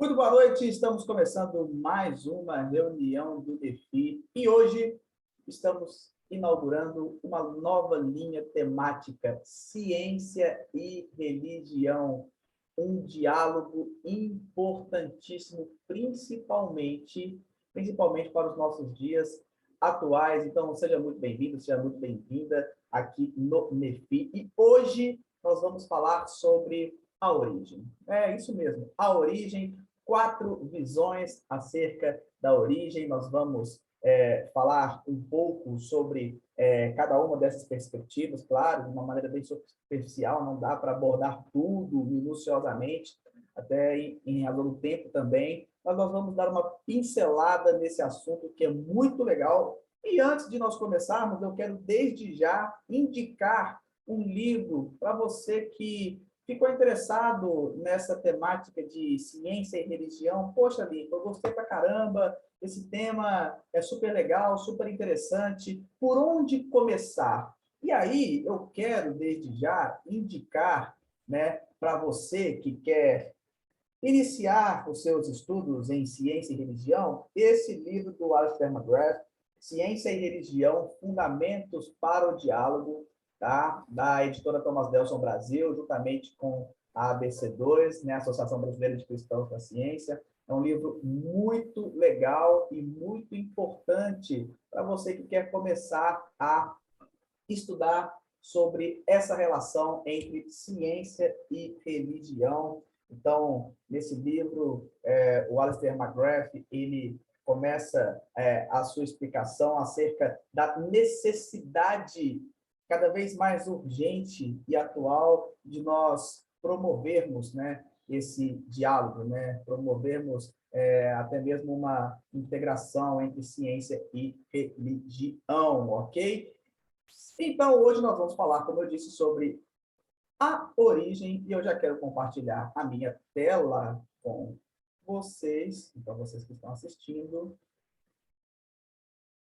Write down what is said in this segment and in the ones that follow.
Muito boa noite, estamos começando mais uma reunião do DEFI e hoje estamos inaugurando uma nova linha temática, ciência e religião, um diálogo importantíssimo, principalmente para os nossos dias atuais. Então, seja muito bem-vindo, seja muito bem-vinda aqui no NEFI. E hoje nós vamos falar sobre a origem. É isso mesmo, a origem. 4 visões acerca da origem. Nós vamos falar um pouco sobre cada uma dessas perspectivas, claro, de uma maneira bem superficial, não dá para abordar tudo minuciosamente, até em razão do tempo também, mas nós vamos dar uma pincelada nesse assunto que é muito legal. E antes de nós começarmos, eu quero desde já indicar um livro para você que ficou interessado nessa temática de ciência e religião. Poxa, Lico, eu gostei pra caramba, esse tema é super legal, super interessante. Por onde começar? E aí, eu quero, desde já, indicar, né, para você que quer iniciar os seus estudos em ciência e religião, esse livro do Alistair McGrath, Ciência e Religião, Fundamentos para o Diálogo, tá? Da editora Thomas Nelson Brasil, juntamente com a ABC2, né? Associação Brasileira de Cristãos da Ciência. É um livro muito legal e muito importante para você que quer começar a estudar sobre essa relação entre ciência e religião. Então, nesse livro, o Alistair McGrath, ele começa a sua explicação acerca da necessidade cada vez mais urgente e atual de nós promovermos, né, esse diálogo, né, promovermos até mesmo uma integração entre ciência e religião, ok? Então, hoje nós vamos falar, como eu disse, sobre a origem, e eu já quero compartilhar a minha tela com vocês. Então, vocês que estão assistindo,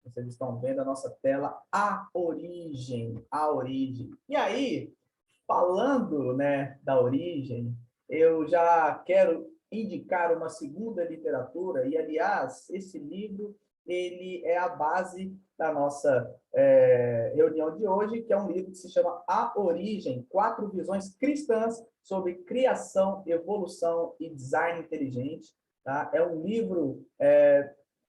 vocês estão vendo a nossa tela, a origem, a origem. E aí, falando, né, da origem, eu já quero indicar uma segunda literatura, e, aliás, esse livro ele é a base da nossa reunião de hoje, que é um livro que se chama A Origem, 4 visões cristãs sobre criação, evolução e design inteligente. Tá? É um livro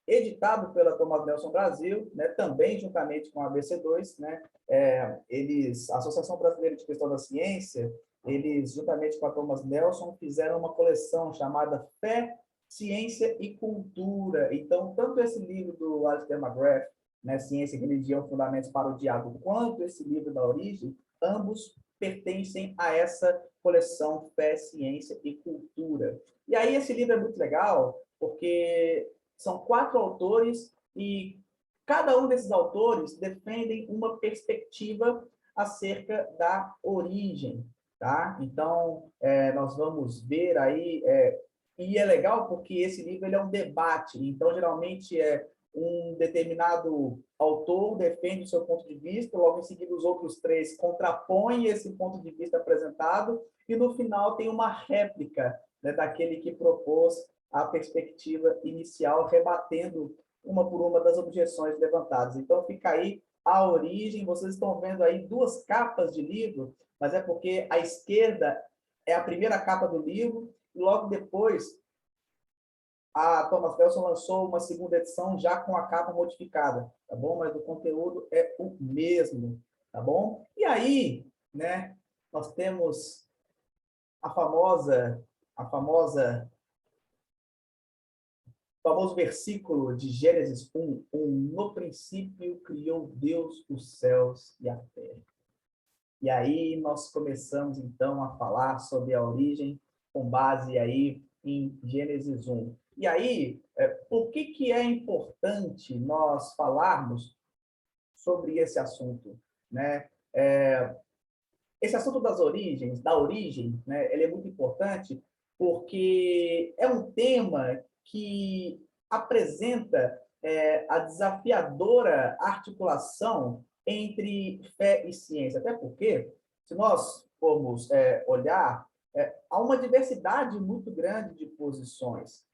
editado pela Thomas Nelson Brasil, né, também juntamente com a ABC2, né, a Associação Brasileira de Cristãos da Ciência, eles, juntamente com a Thomas Nelson, fizeram uma coleção chamada Fé, Ciência e Cultura. Então, tanto esse livro do Alistair McGrath, né, Ciência e Religião, Fundamentos para o Diálogo, quanto esse livro da Origem, ambos pertencem a essa coleção Fé, Ciência e Cultura. E aí esse livro é muito legal, porque são 4 autores e cada um desses autores defendem uma perspectiva acerca da origem, tá? Então, nós vamos ver aí, e é legal porque esse livro ele é um debate, então, geralmente, um determinado autor defende o seu ponto de vista, logo em seguida os outros 3 contrapõem esse ponto de vista apresentado, e no final tem uma réplica, né, daquele que propôs a perspectiva inicial, rebatendo uma por uma das objeções levantadas. Então, fica aí a origem. Vocês estão vendo aí 2 capas de livro, mas é porque a esquerda é a primeira capa do livro, e logo depois a Thomas Nelson lançou uma segunda edição já com a capa modificada, tá bom? Mas o conteúdo é o mesmo, tá bom? E aí, né, nós temos a famosa famoso versículo de Gênesis 1:1, no princípio criou Deus os céus e a terra. E aí nós começamos, então, a falar sobre a origem com base aí em Gênesis 1. E aí, por que é importante nós falarmos sobre esse assunto, né? Esse assunto das origens, da origem, né, ele é muito importante porque é um tema que apresenta a desafiadora articulação entre fé e ciência. Até porque, se nós formos olhar há uma diversidade muito grande de posições.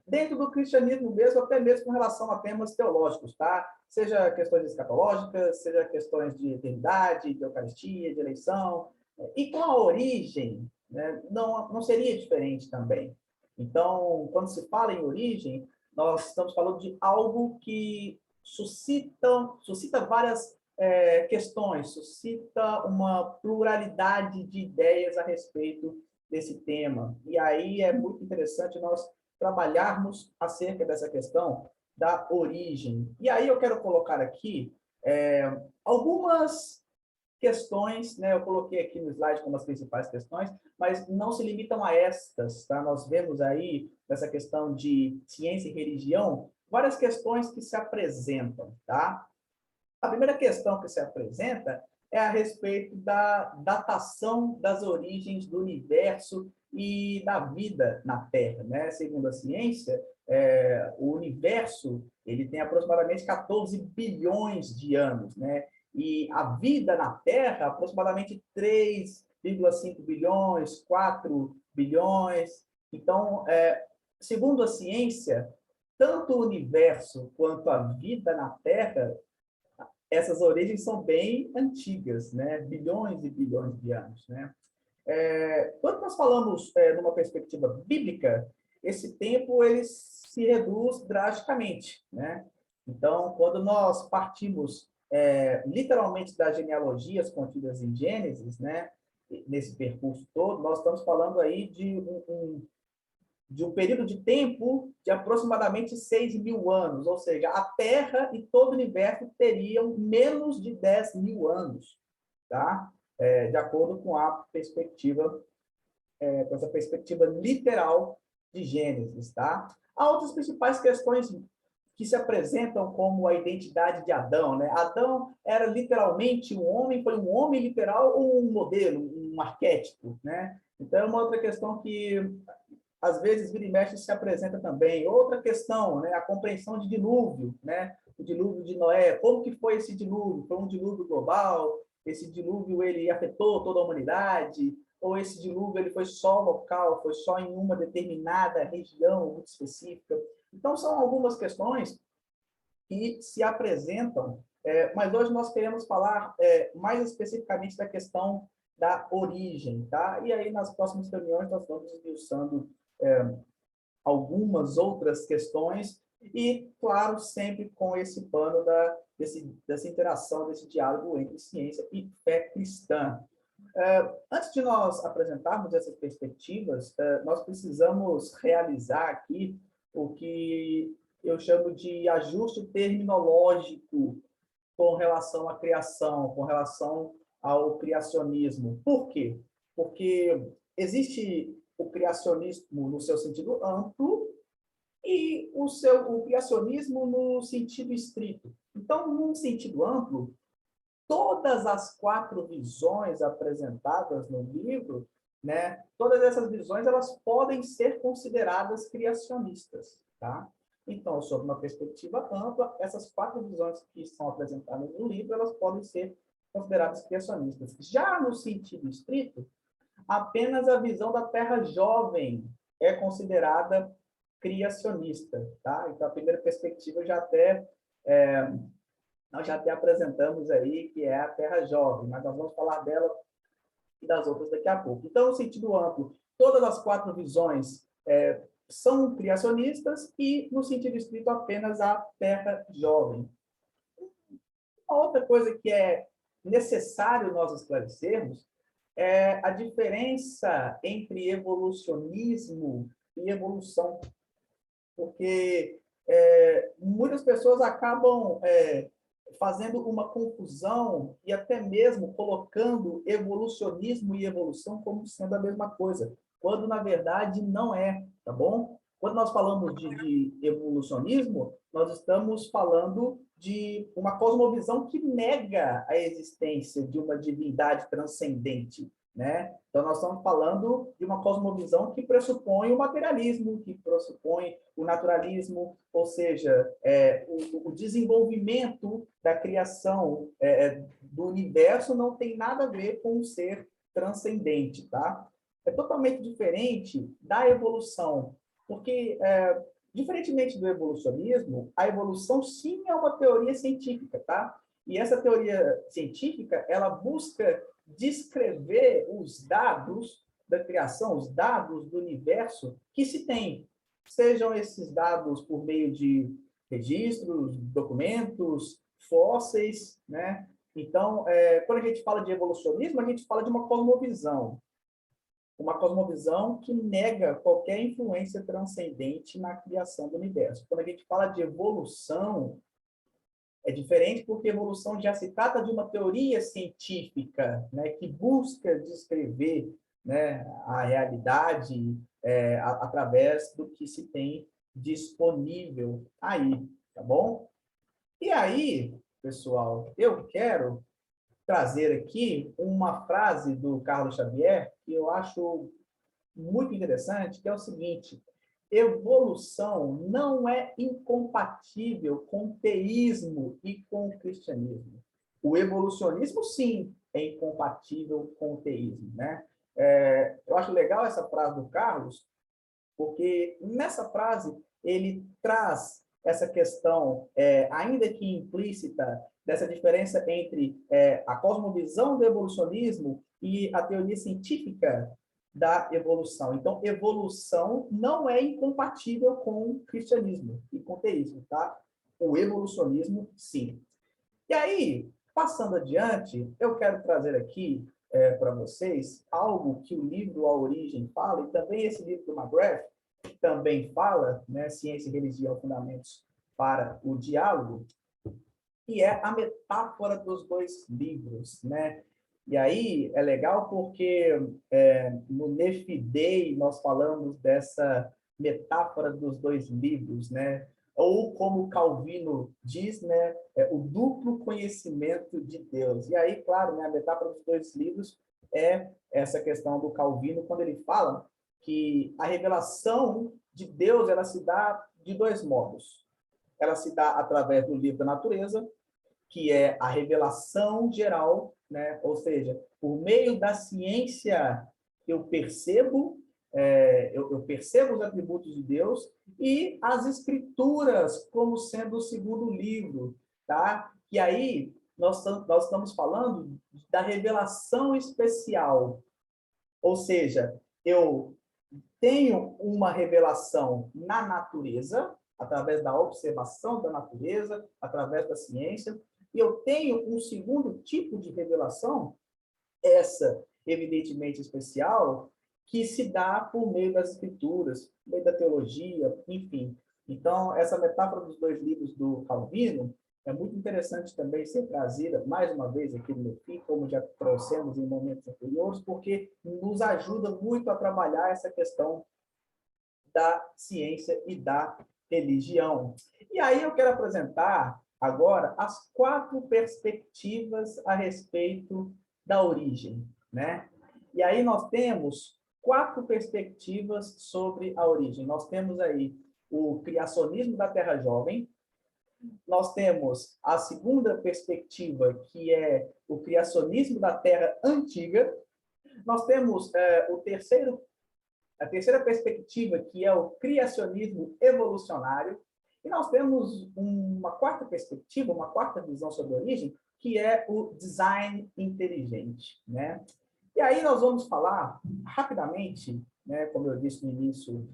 Dentro do cristianismo mesmo, até mesmo com relação a temas teológicos, tá? Seja questões escatológicas, seja questões de eternidade, de eucaristia, de eleição, e com a origem, né, não seria diferente também. Então, quando se fala em origem, nós estamos falando de algo que suscita várias questões, suscita uma pluralidade de ideias a respeito desse tema. E aí é muito interessante nós trabalharmos acerca dessa questão da origem. E aí eu quero colocar aqui algumas questões, né? Eu coloquei aqui no slide como as principais questões, mas não se limitam a estas, tá? Nós vemos aí, nessa questão de ciência e religião, várias questões que se apresentam, tá? A primeira questão que se apresenta é a respeito da datação das origens do universo e da vida na Terra, né? Segundo a ciência, o universo ele tem aproximadamente 14 bilhões de anos, né? E a vida na Terra, aproximadamente 3,5 bilhões, 4 bilhões. Então, segundo a ciência, tanto o universo quanto a vida na Terra, essas origens são bem antigas, né? Bilhões e bilhões de anos, né? Quando nós falamos numa perspectiva bíblica, esse tempo ele se reduz drasticamente, né? Então, quando nós partimos literalmente das genealogias contidas em Gênesis, né? Nesse percurso todo, nós estamos falando aí de um período de tempo de aproximadamente 6.000 anos, ou seja, a Terra e todo o universo teriam menos de 10.000 anos, tá? De acordo com a perspectiva, com essa perspectiva literal de Gênesis, tá? Há outras principais questões que se apresentam como a identidade de Adão, né? Adão era literalmente um homem, foi um homem literal ou um modelo, um arquétipo, né? Então, é uma outra questão que às vezes vira e mexe se apresenta também. Outra questão, né, a compreensão de dilúvio, né? O dilúvio de Noé, como que foi esse dilúvio? Foi um dilúvio global? Esse dilúvio ele afetou toda a humanidade? Ou esse dilúvio ele foi só local, foi só em uma determinada região muito específica? Então, são algumas questões que se apresentam, mas hoje nós queremos falar mais especificamente da questão da origem, tá? E aí, nas próximas reuniões, nós vamos esmiuçando algumas outras questões e, claro, sempre com esse pano dessa interação, desse diálogo entre ciência e fé cristã. Antes de nós apresentarmos essas perspectivas, nós precisamos realizar aqui o que eu chamo de ajuste terminológico com relação à criação, com relação ao criacionismo. Por quê? Porque existe o criacionismo no seu sentido amplo e o criacionismo no sentido estrito. Então, num sentido amplo, todas as 4 visões apresentadas no livro, né, todas essas visões elas podem ser consideradas criacionistas, tá? Então, sob uma perspectiva ampla, essas 4 visões que são apresentadas no livro, elas podem ser consideradas criacionistas. Já no sentido estrito, apenas a visão da Terra jovem é considerada criacionista, tá? Então, a primeira perspectiva nós já até apresentamos aí, que é a Terra jovem, mas nós vamos falar dela e das outras daqui a pouco. Então, no sentido amplo, todas as 4 visões são criacionistas e, no sentido estrito, apenas a Terra jovem. Uma outra coisa que é necessário nós esclarecermos é a diferença entre evolucionismo e evolução, porque muitas pessoas acabam fazendo uma confusão e até mesmo colocando evolucionismo e evolução como sendo a mesma coisa, quando na verdade não é, tá bom? Quando nós falamos de evolucionismo, nós estamos falando de uma cosmovisão que nega a existência de uma divindade transcendente, né? Então, nós estamos falando de uma cosmovisão que pressupõe o materialismo, que pressupõe o naturalismo, ou seja, o desenvolvimento da criação do universo não tem nada a ver com o ser transcendente, tá? é totalmente diferente da evolução, porque, diferentemente do evolucionismo, a evolução sim é uma teoria científica, tá? E essa teoria científica, ela busca descrever os dados da criação, os dados do universo que se tem. Sejam esses dados por meio de registros, documentos, fósseis, né? Então, quando a gente fala de evolucionismo, a gente fala de uma cosmovisão que nega qualquer influência transcendente na criação do universo. Quando a gente fala de evolução, é diferente porque evolução já se trata de uma teoria científica, né, que busca descrever, né, a realidade através do que se tem disponível aí, tá bom? E aí, pessoal, eu quero trazer aqui uma frase do Carlos Xavier que eu acho muito interessante, que é o seguinte: evolução não é incompatível com teísmo e com cristianismo. O evolucionismo, sim, é incompatível com o teísmo, né? Eu acho legal essa frase do Carlos, porque nessa frase ele traz essa questão, ainda que implícita, dessa diferença entre a cosmovisão do evolucionismo e a teoria científica da evolução. Então, evolução não é incompatível com o cristianismo e com o teísmo, tá? O evolucionismo, sim. E aí, passando adiante, eu quero trazer aqui para vocês algo que o livro A Origem fala, e também esse livro do McGrath também fala, né, Ciência e Religião, Fundamentos para o Diálogo, que é a metáfora dos dois livros, né? E aí é legal porque no Nephi Day nós falamos dessa metáfora dos dois livros, né? Ou como Calvino diz, né, o duplo conhecimento de Deus. E aí, claro, né, a metáfora dos dois livros é essa questão do Calvino quando ele fala que a revelação de Deus ela se dá de dois modos. Ela se dá através do livro da natureza, que é a revelação geral, né? Ou seja, por meio da ciência eu percebo, eu percebo os atributos de Deus e as escrituras como sendo o segundo livro, tá? Que aí nós estamos falando da revelação especial, ou seja, eu tenho uma revelação na natureza, através da observação da natureza, através da ciência, e eu tenho um segundo tipo de revelação, essa evidentemente especial, que se dá por meio das escrituras, por meio da teologia, enfim. Então, essa metáfora dos dois livros do Calvino é muito interessante também ser trazida, mais uma vez, aqui no Nephi, como já trouxemos em momentos anteriores, porque nos ajuda muito a trabalhar essa questão da ciência e da religião. E aí eu quero apresentar agora as 4 perspectivas a respeito da origem, né? E aí nós temos 4 perspectivas sobre a origem. Nós temos aí o criacionismo da Terra Jovem, nós temos a segunda perspectiva, que é o criacionismo da Terra Antiga, nós temos a terceira perspectiva, que é o criacionismo evolucionário, e nós temos uma quarta perspectiva, uma quarta visão sobre a origem, que é o design inteligente, né? E aí nós vamos falar rapidamente, né, como eu disse no início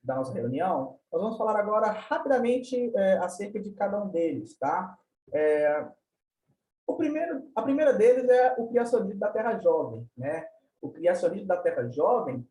da nossa reunião, nós vamos falar agora rapidamente acerca de cada um deles, tá? A primeira deles é o criacionismo da Terra Jovem, né? O criacionismo da Terra Jovem,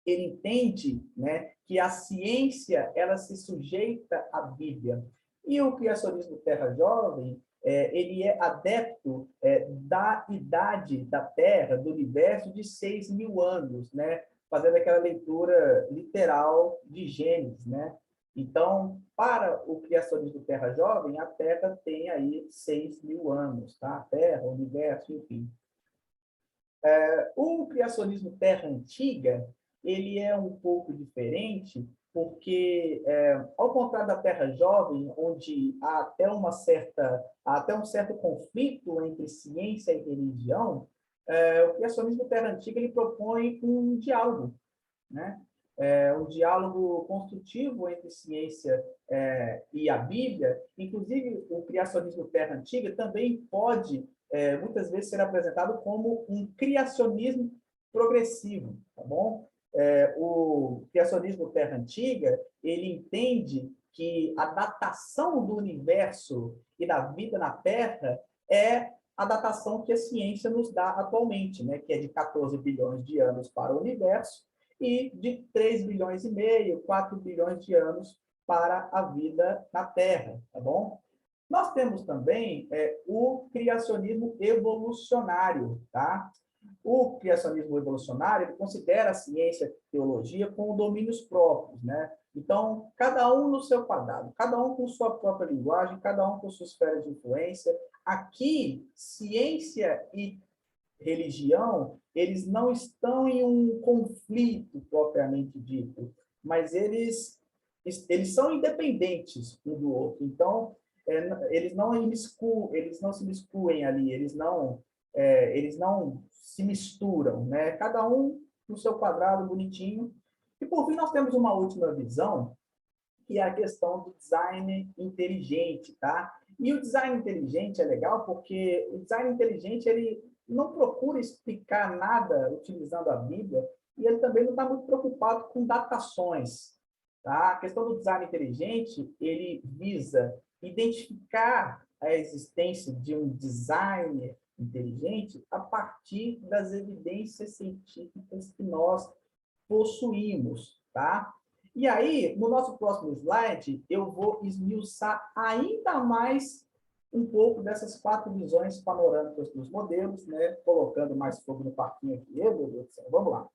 ele entende, né, que a ciência ela se sujeita à Bíblia. E o criacionismo Terra Jovem, ele é adepto da idade da Terra, do universo, de 6.000 anos, né, fazendo aquela leitura literal de Gênesis, né? Então, para o criacionismo Terra Jovem, a Terra tem aí 6.000 anos, tá? A Terra, o universo, enfim. O criacionismo Terra Antiga, ele é um pouco diferente, porque, ao contrário da Terra Jovem, onde há até um certo conflito entre ciência e religião, o criacionismo Terra Antiga ele propõe um diálogo, né? Um diálogo construtivo entre ciência e a Bíblia. Inclusive, o criacionismo Terra Antiga também pode, muitas vezes, ser apresentado como um criacionismo progressivo, tá bom? O criacionismo Terra Antiga, ele entende que a datação do universo e da vida na Terra é a datação que a ciência nos dá atualmente, né? Que é de 14 bilhões de anos para o universo, e de 3 bilhões e meio, 4 bilhões de anos para a vida na Terra, tá bom? Nós temos também o criacionismo evolucionário, tá? O criacionismo evolucionário ele considera a ciência e a teologia como domínios próprios, né? Então, cada um no seu quadrado, cada um com sua própria linguagem, cada um com sua esfera de influência. Aqui, ciência e religião, eles não estão em um conflito propriamente dito, mas eles são independentes um do outro. Então, eles não se miscuem ali, eles não se misturam, né? Cada um no seu quadrado bonitinho. E, por fim, nós temos uma última visão, que é a questão do design inteligente, tá? E o design inteligente é legal porque o design inteligente ele não procura explicar nada utilizando a Bíblia e ele também não está muito preocupado com datações, tá? A questão do design inteligente, ele visa identificar a existência de um designer inteligente a partir das evidências científicas que nós possuímos, tá? E aí, no nosso próximo slide, eu vou esmiuçar ainda mais um pouco dessas 4 visões panorâmicas dos modelos, né? Colocando mais fogo no parquinho aqui. Meu Deus do céu, vamos lá.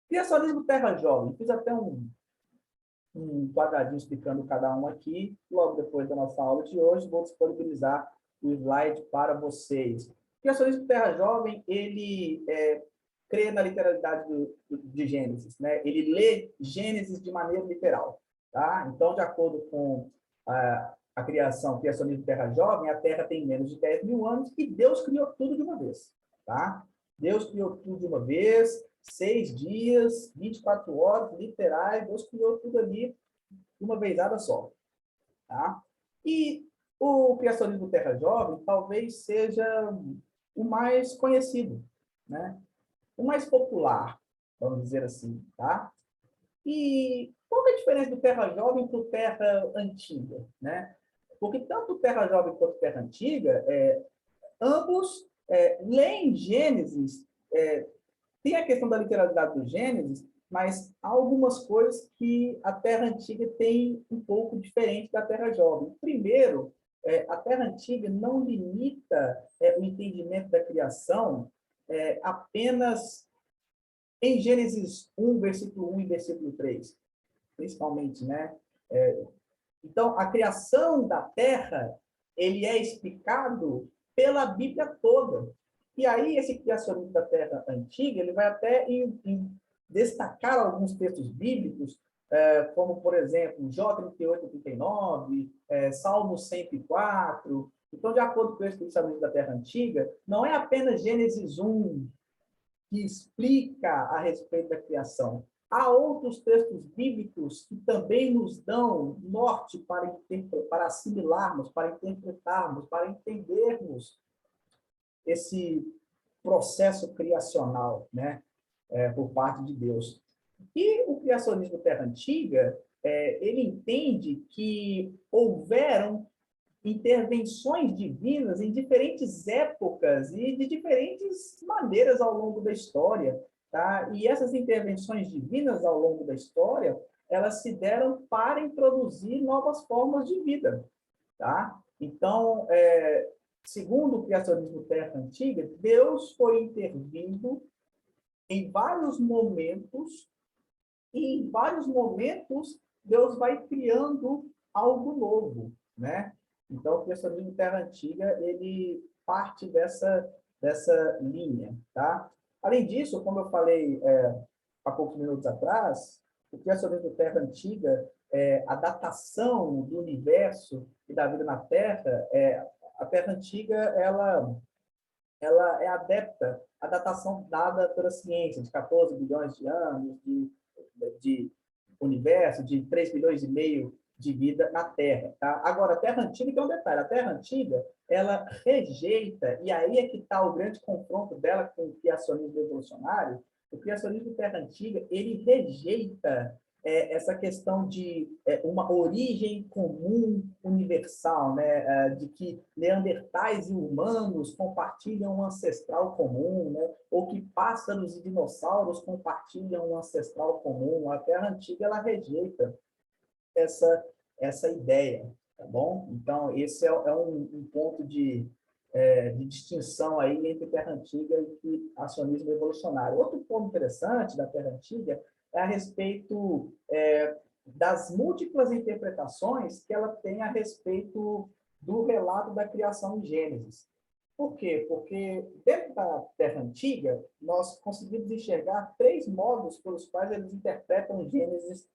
Criacionismo Terra Jovem. Fiz até um quadradinho explicando cada um aqui. Logo depois da nossa aula de hoje, vou disponibilizar o slide para vocês. Criacionismo Terra Jovem, ele crê na literalidade de Gênesis, né? Ele lê Gênesis de maneira literal, tá? Então, de acordo com a criacionismo Terra Jovem, a Terra tem menos de 10 mil anos e Deus criou tudo de uma vez, tá? Deus criou tudo de uma vez, 6 dias, 24 horas, literais, Deus criou tudo ali de uma vezada só, tá? E o criacionismo Terra Jovem talvez seja o mais conhecido, né? O mais popular, vamos dizer assim, tá? E qual é a diferença do Terra Jovem para o Terra Antiga, né? Porque tanto o Terra Jovem quanto o Terra Antiga, ambos leem Gênesis, tem a questão da literalidade do Gênesis, mas há algumas coisas que a Terra Antiga tem um pouco diferente da Terra Jovem. Primeiro, a Terra Antiga não limita o entendimento da criação apenas em Gênesis 1, versículo 1 e versículo 3, principalmente, né? Então, a criação da Terra, ele é explicado pela Bíblia toda. E aí, esse criacionismo da Terra Antiga, ele vai até destacar alguns textos bíblicos, como, por exemplo, Jó 38 e 39, Salmo 104. Então, de acordo com esse criacionismo da Terra Antiga, não é apenas Gênesis 1 que explica a respeito da criação. Há outros textos bíblicos que também nos dão norte para assimilarmos, para interpretarmos, para entendermos esse processo criacional, né, por parte de Deus. E o criacionismo Terra Antiga, ele entende que houveram intervenções divinas em diferentes épocas e de diferentes maneiras ao longo da história, tá? E essas intervenções divinas ao longo da história, elas se deram para introduzir novas formas de vida, tá? Então, segundo o criacionismo Terra Antiga, Deus foi intervindo em vários momentos e em vários momentos Deus vai criando algo novo, né? Então, o criacionismo Terra Antiga, ele parte dessa linha, tá? Além disso, como eu falei há poucos minutos atrás, o criacionismo Terra Antiga, a datação do universo e da vida na Terra, a Terra Antiga, ela é adepta a datação dada pela ciência, de 14 bilhões de anos, de universo, de 3 bilhões e meio de vida na Terra. Tá? Agora, a Terra Antiga, que é um detalhe, a Terra Antiga, ela rejeita, e aí é que está o grande confronto dela com o criacionismo evolucionário. O criacionismo Terra Antiga, ele rejeita essa questão de uma origem comum universal, né? De que neandertais e humanos compartilham um ancestral comum, né? Ou que pássaros e dinossauros compartilham um ancestral comum. A Terra Antiga, ela rejeita essa ideia, tá bom? Então, esse é um ponto de distinção aí entre Terra Antiga e acionismo evolucionário. Outro ponto interessante da Terra Antiga é a respeito das múltiplas interpretações que ela tem a respeito do relato da criação em Gênesis. Por quê? Porque dentro da Terra Antiga, nós conseguimos enxergar 3 modos pelos quais eles interpretam Gênesis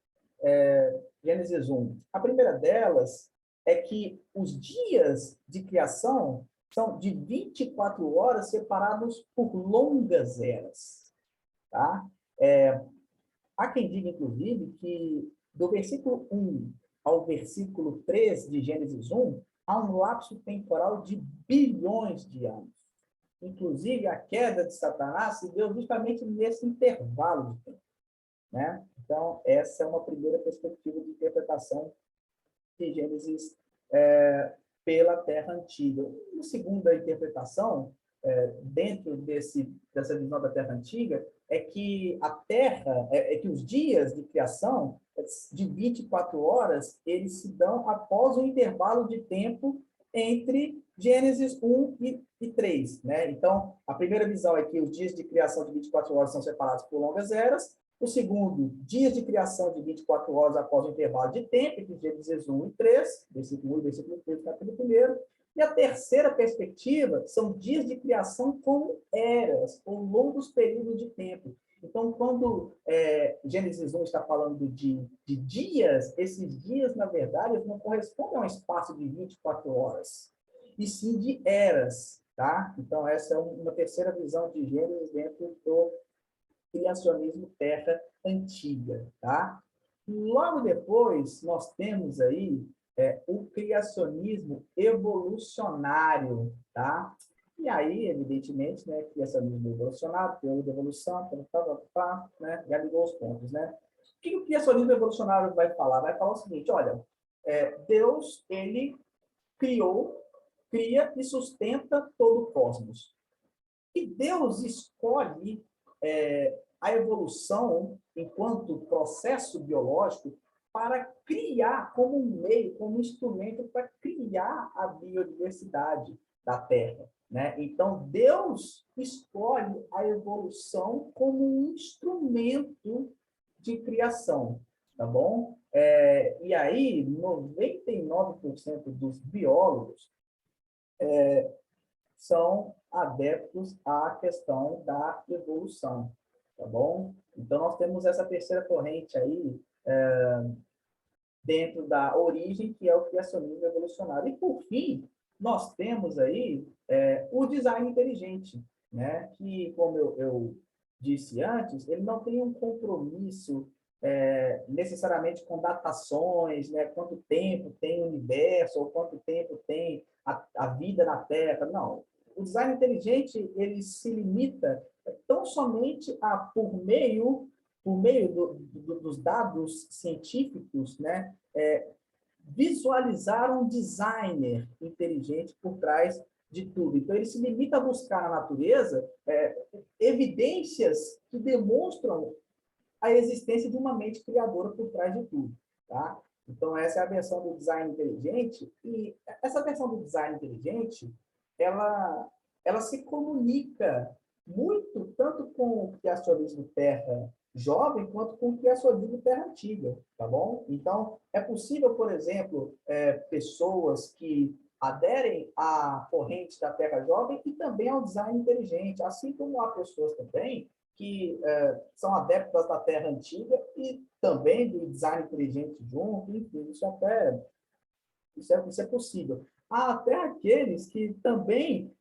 1. A primeira delas é que os dias de criação são de 24 horas separados por longas eras. Tá? Há quem diga, inclusive, que do versículo 1 ao versículo 3 de Gênesis 1, há um lapso temporal de bilhões de anos. Inclusive, a queda de Satanás se deu justamente nesse intervalo de tempo. Né? Então, essa é uma primeira perspectiva de interpretação de Gênesis pela Terra Antiga. Uma segunda interpretação, dentro dessa visão da Terra Antiga, é que a Terra, que os dias de criação, de 24 horas, eles se dão após o intervalo de tempo entre Gênesis 1 e 3. Né? Então, a primeira visão é que os dias de criação de 24 horas são separados por longas eras. O segundo, dias de criação de 24 horas após o intervalo de tempo, entre Gênesis 1 e 3, versículo 1 e versículo 3 do capítulo 1. E a terceira perspectiva são dias de criação como eras, ou longos períodos de tempo. Então, quando Gênesis 1 está falando de dias, esses dias, na verdade, não correspondem a um espaço de 24 horas, e sim de eras. Tá? Então, essa é uma terceira visão de Gênesis dentro do criacionismo Terra Antiga. Tá? Logo depois, nós temos aí o criacionismo evolucionário. Tá? E aí, evidentemente, né, criacionismo evolucionário, teoria da evolução, né, já ligou os pontos. Né? O que o criacionismo evolucionário vai falar? Vai falar o seguinte, olha, Deus, ele cria e sustenta todo o cosmos. E Deus escolhe a evolução enquanto processo biológico para criar como um meio, como um instrumento para criar a biodiversidade da Terra. Né? Então, Deus escolhe a evolução como um instrumento de criação. Tá bom? E aí, 99% dos biólogos são adeptos à questão da evolução, tá bom? Então, nós temos essa terceira corrente aí dentro da origem, que é o criacionismo evolucionário. E, por fim, nós temos aí o design inteligente, né? Que, como eu disse antes, ele não tem um compromisso necessariamente com datações, né? Quanto tempo tem o universo, ou quanto tempo tem a vida na Terra. Não. O design inteligente, ele se limita tão somente a, por meio dos dados científicos, né? Visualizar um designer inteligente por trás de tudo. Então, ele se limita a buscar na natureza evidências que demonstram a existência de uma mente criadora por trás de tudo. Tá? Então, essa é a versão do design inteligente. E essa versão do design inteligente, ela se comunica muito tanto com o criacionismo Terra Jovem quanto com o criacionismo Terra Antiga, tá bom? Então, é possível, por exemplo, pessoas que aderem à corrente da Terra Jovem e também ao design inteligente, assim como há pessoas também que são adeptas da Terra Antiga e também do design inteligente junto, enfim, isso é possível. há até aqueles que também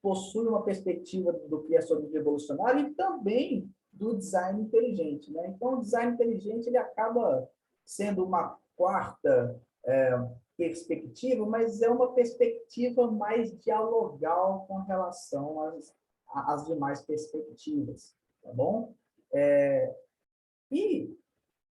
possuem uma perspectiva do criacionismo evolucionário e também do design inteligente, né? Então, o design inteligente ele acaba sendo uma quarta perspectiva, mas é uma perspectiva mais dialogal com relação às demais perspectivas, tá bom? E,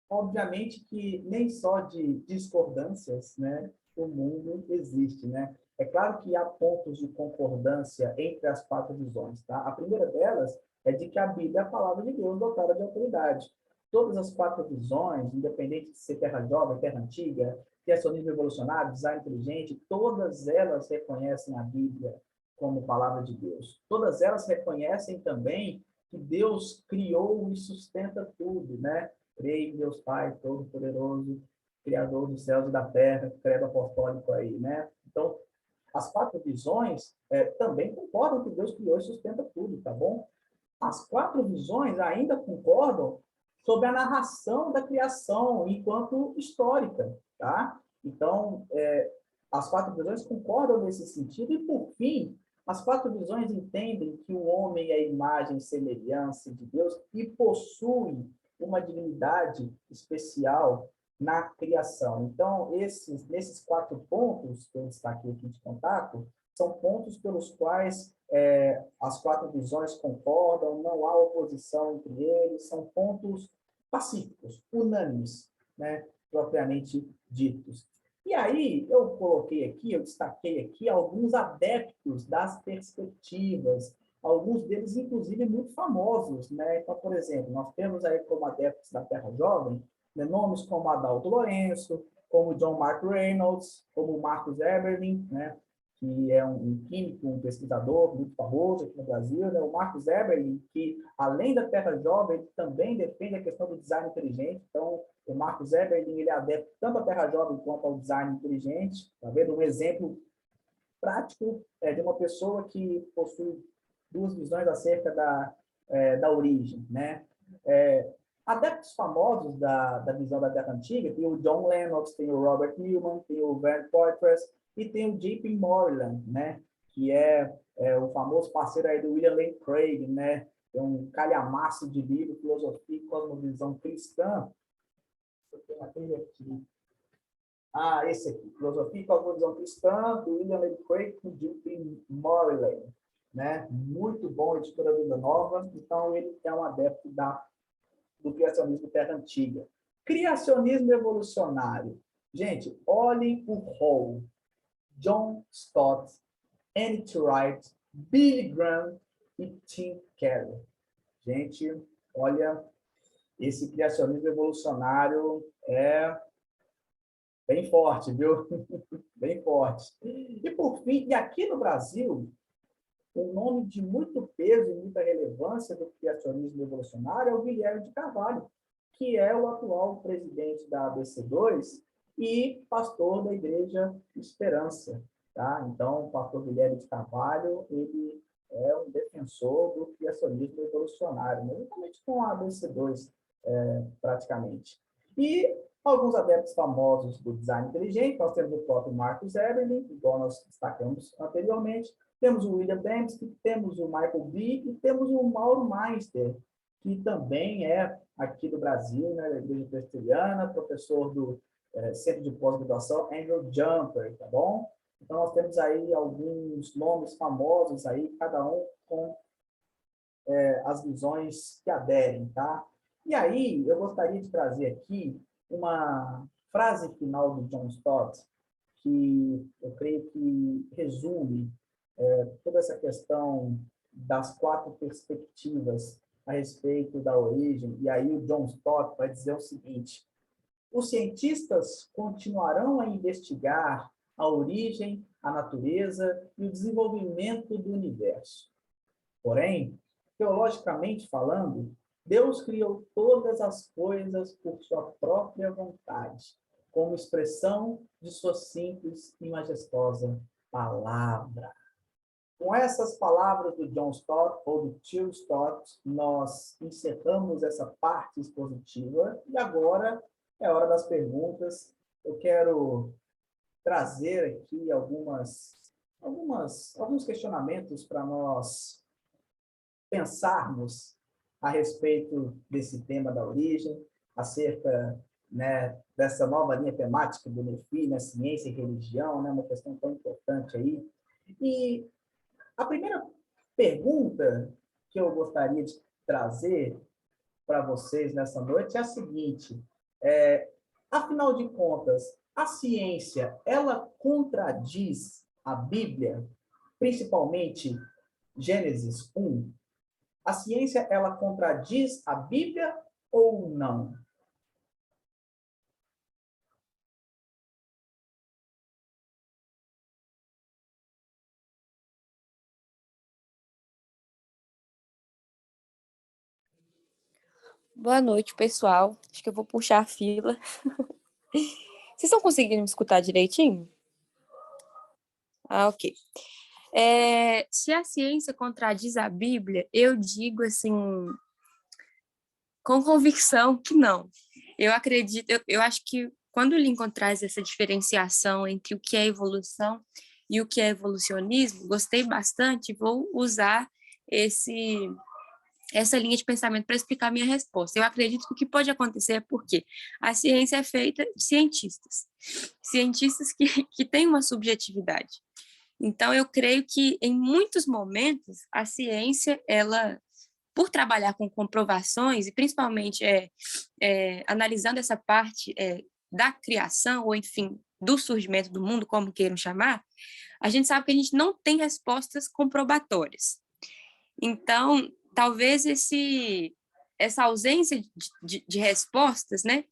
obviamente, que nem só de discordâncias, né, o mundo existe, né? É claro que há pontos de concordância entre as quatro visões, tá? A primeira delas é de que a Bíblia é a palavra de Deus dotada de autoridade. Todas as quatro visões, independente de ser terra jovem, terra antiga, criacionismo evolucionário, design inteligente, todas elas reconhecem a Bíblia como palavra de Deus. Todas elas reconhecem também que Deus criou e sustenta tudo, né? Creio em Deus Pai Todo-Poderoso, Criador dos céus e da terra, credo apostólico aí, né? Então, as quatro visões também concordam que Deus criou e sustenta tudo, tá bom? As quatro visões ainda concordam sobre a narração da criação enquanto histórica, tá? Então, as quatro visões concordam nesse sentido e, por fim, as quatro visões entendem que o homem é a imagem e semelhança de Deus e possui uma dignidade especial na criação. Então, nesses quatro pontos que eu destaquei aqui de contato, são pontos pelos quais as quatro visões concordam, não há oposição entre eles, são pontos pacíficos, unânimes, né, propriamente ditos. E aí, eu destaquei aqui alguns adeptos das perspectivas, alguns deles, inclusive, muito famosos, né? Então, por exemplo, nós temos aí como adeptos da Terra Jovem, né, nomes como Adalto Lourenço, como John Mark Reynolds, como Marcus Eberlin, né? Que é um químico, um pesquisador muito famoso aqui no Brasil, né? O Marcus Eberlin, que, além da Terra Jovem, ele também defende a questão do design inteligente. Então, o Marcus Eberlin, ele é adepto tanto à Terra Jovem quanto ao design inteligente. Tá vendo? Um exemplo prático de uma pessoa que possui duas visões acerca da origem, né? Adeptos famosos da visão da Terra Antiga, tem o John Lennox, tem o Robert Newman, tem o Van Poitras e tem o J.P. Moreland, né? Que é o famoso parceiro aí do William Lane Craig, né? É um calhamaço de livro, filosofia e cosmovisão cristã. Eu tenho aquele aqui. Esse aqui, Filosofia e Cosmovisão Cristã, do William Lane Craig com J.P. Moreland, né? Muito bom, editora Vida Nova. Então, ele é um adepto do criacionismo terra antiga. Criacionismo evolucionário. Gente, olhem o rol. John Stott, N.T. Wright, Billy Graham e Tim Keller. Gente, olha, esse criacionismo evolucionário é bem forte, viu? Bem forte. E, por fim, e aqui no Brasil, um nome de muito peso e muita relevância do criacionismo evolucionário é o Guilherme de Carvalho, que é o atual presidente da ABC2 e pastor da Igreja Esperança. Tá? Então, o pastor Guilherme de Carvalho, ele é um defensor do criacionismo evolucionário, juntamente com a ABC2, praticamente. E alguns adeptos famosos do design inteligente, nós temos o próprio Marcus Eberlin, igual nós destacamos anteriormente, temos o William Dembski, temos o Michael B. e temos o Mauro Meister, que também é aqui do Brasil, né, da Igreja Presbiteriana, professor do Centro de Pós-Graduação Andrew Jumper, tá bom? Então, nós temos aí alguns nomes famosos aí, cada um com as visões que aderem, tá? E aí, eu gostaria de trazer aqui uma frase final do John Stott, que eu creio que resume toda essa questão das quatro perspectivas a respeito da origem. E aí o John Stott vai dizer o seguinte: os cientistas continuarão a investigar a origem, a natureza e o desenvolvimento do universo. Porém, teologicamente falando, Deus criou todas as coisas por sua própria vontade, como expressão de sua simples e majestosa palavra. Com essas palavras do John Stott, ou do Tio Stott, nós encerramos essa parte expositiva e agora é hora das perguntas. Eu quero trazer aqui alguns questionamentos para nós pensarmos a respeito desse tema da origem, acerca, né, dessa nova linha temática do NEFI, né, ciência e religião, né, uma questão tão importante aí. E a primeira pergunta que eu gostaria de trazer para vocês nessa noite é a seguinte: afinal de contas, a ciência, ela contradiz a Bíblia, principalmente Gênesis 1? A ciência, ela contradiz a Bíblia ou não? Boa noite, pessoal. Acho que eu vou puxar a fila. Vocês estão conseguindo me escutar direitinho? Ah, ok. Se a ciência contradiz a Bíblia, eu digo assim, com convicção que não. Eu acredito, eu acho que quando o Lincoln traz essa diferenciação entre o que é evolução e o que é evolucionismo, gostei bastante, vou usar essa linha de pensamento para explicar minha resposta. Eu acredito que o que pode acontecer é porque a ciência é feita de cientistas que têm uma subjetividade. Então, eu creio que, em muitos momentos, a ciência, ela, por trabalhar com comprovações, e principalmente analisando essa parte da criação, ou enfim, do surgimento do mundo, como queiram chamar, a gente sabe que a gente não tem respostas comprobatórias. Então, talvez essa ausência de respostas, né,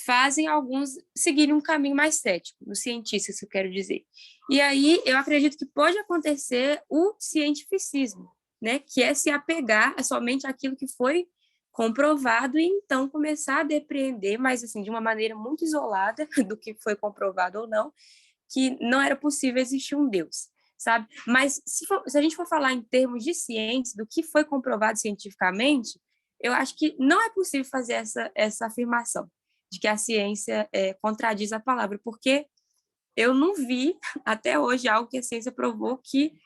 fazem alguns seguirem um caminho mais cético, os cientistas, eu quero dizer. E aí, eu acredito que pode acontecer o cientificismo, né, que é se apegar somente àquilo que foi comprovado e então começar a depreender, mas assim, de uma maneira muito isolada do que foi comprovado ou não, que não era possível existir um Deus, sabe? Mas se a gente for falar em termos de ciência, do que foi comprovado cientificamente, eu acho que não é possível fazer essa afirmação de que a ciência contradiz a palavra, porque eu não vi até hoje algo que a ciência provou que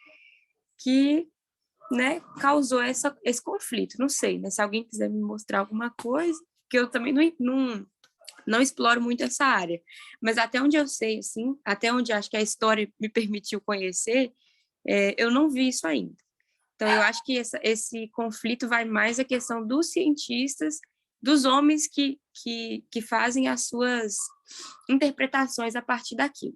né, causou esse conflito. Não sei, né? Se alguém quiser me mostrar alguma coisa, que eu também não exploro muito essa área, mas até onde eu sei, assim, até onde acho que a história me permitiu conhecer, eu não vi isso ainda. Então, eu acho que esse conflito vai mais à questão dos cientistas, dos homens que fazem as suas interpretações a partir daquilo.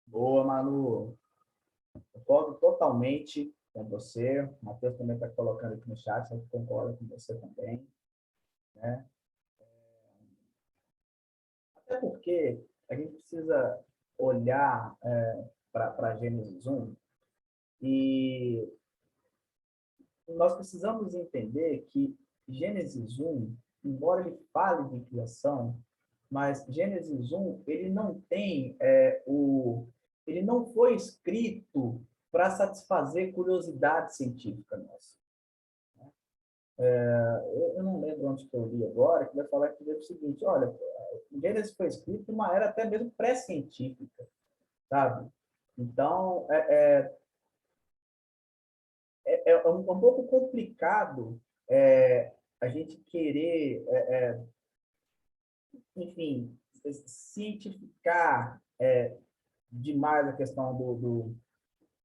Boa, Manu. Concordo totalmente com você. O Matheus também está colocando aqui no chat, eu concordo com você também, né? Até porque a gente precisa olhar para Gênesis 1 e nós precisamos entender que Gênesis 1, embora ele fale de criação, mas Gênesis 1, ele não tem ele não foi escrito para satisfazer curiosidade científica nossa. Eu não lembro onde que eu li agora, que vai falar que é o seguinte: olha, Gênesis foi escrito numa era até mesmo pré-científica, sabe? Então, um pouco complicado a gente querer, enfim, cientificar demais a questão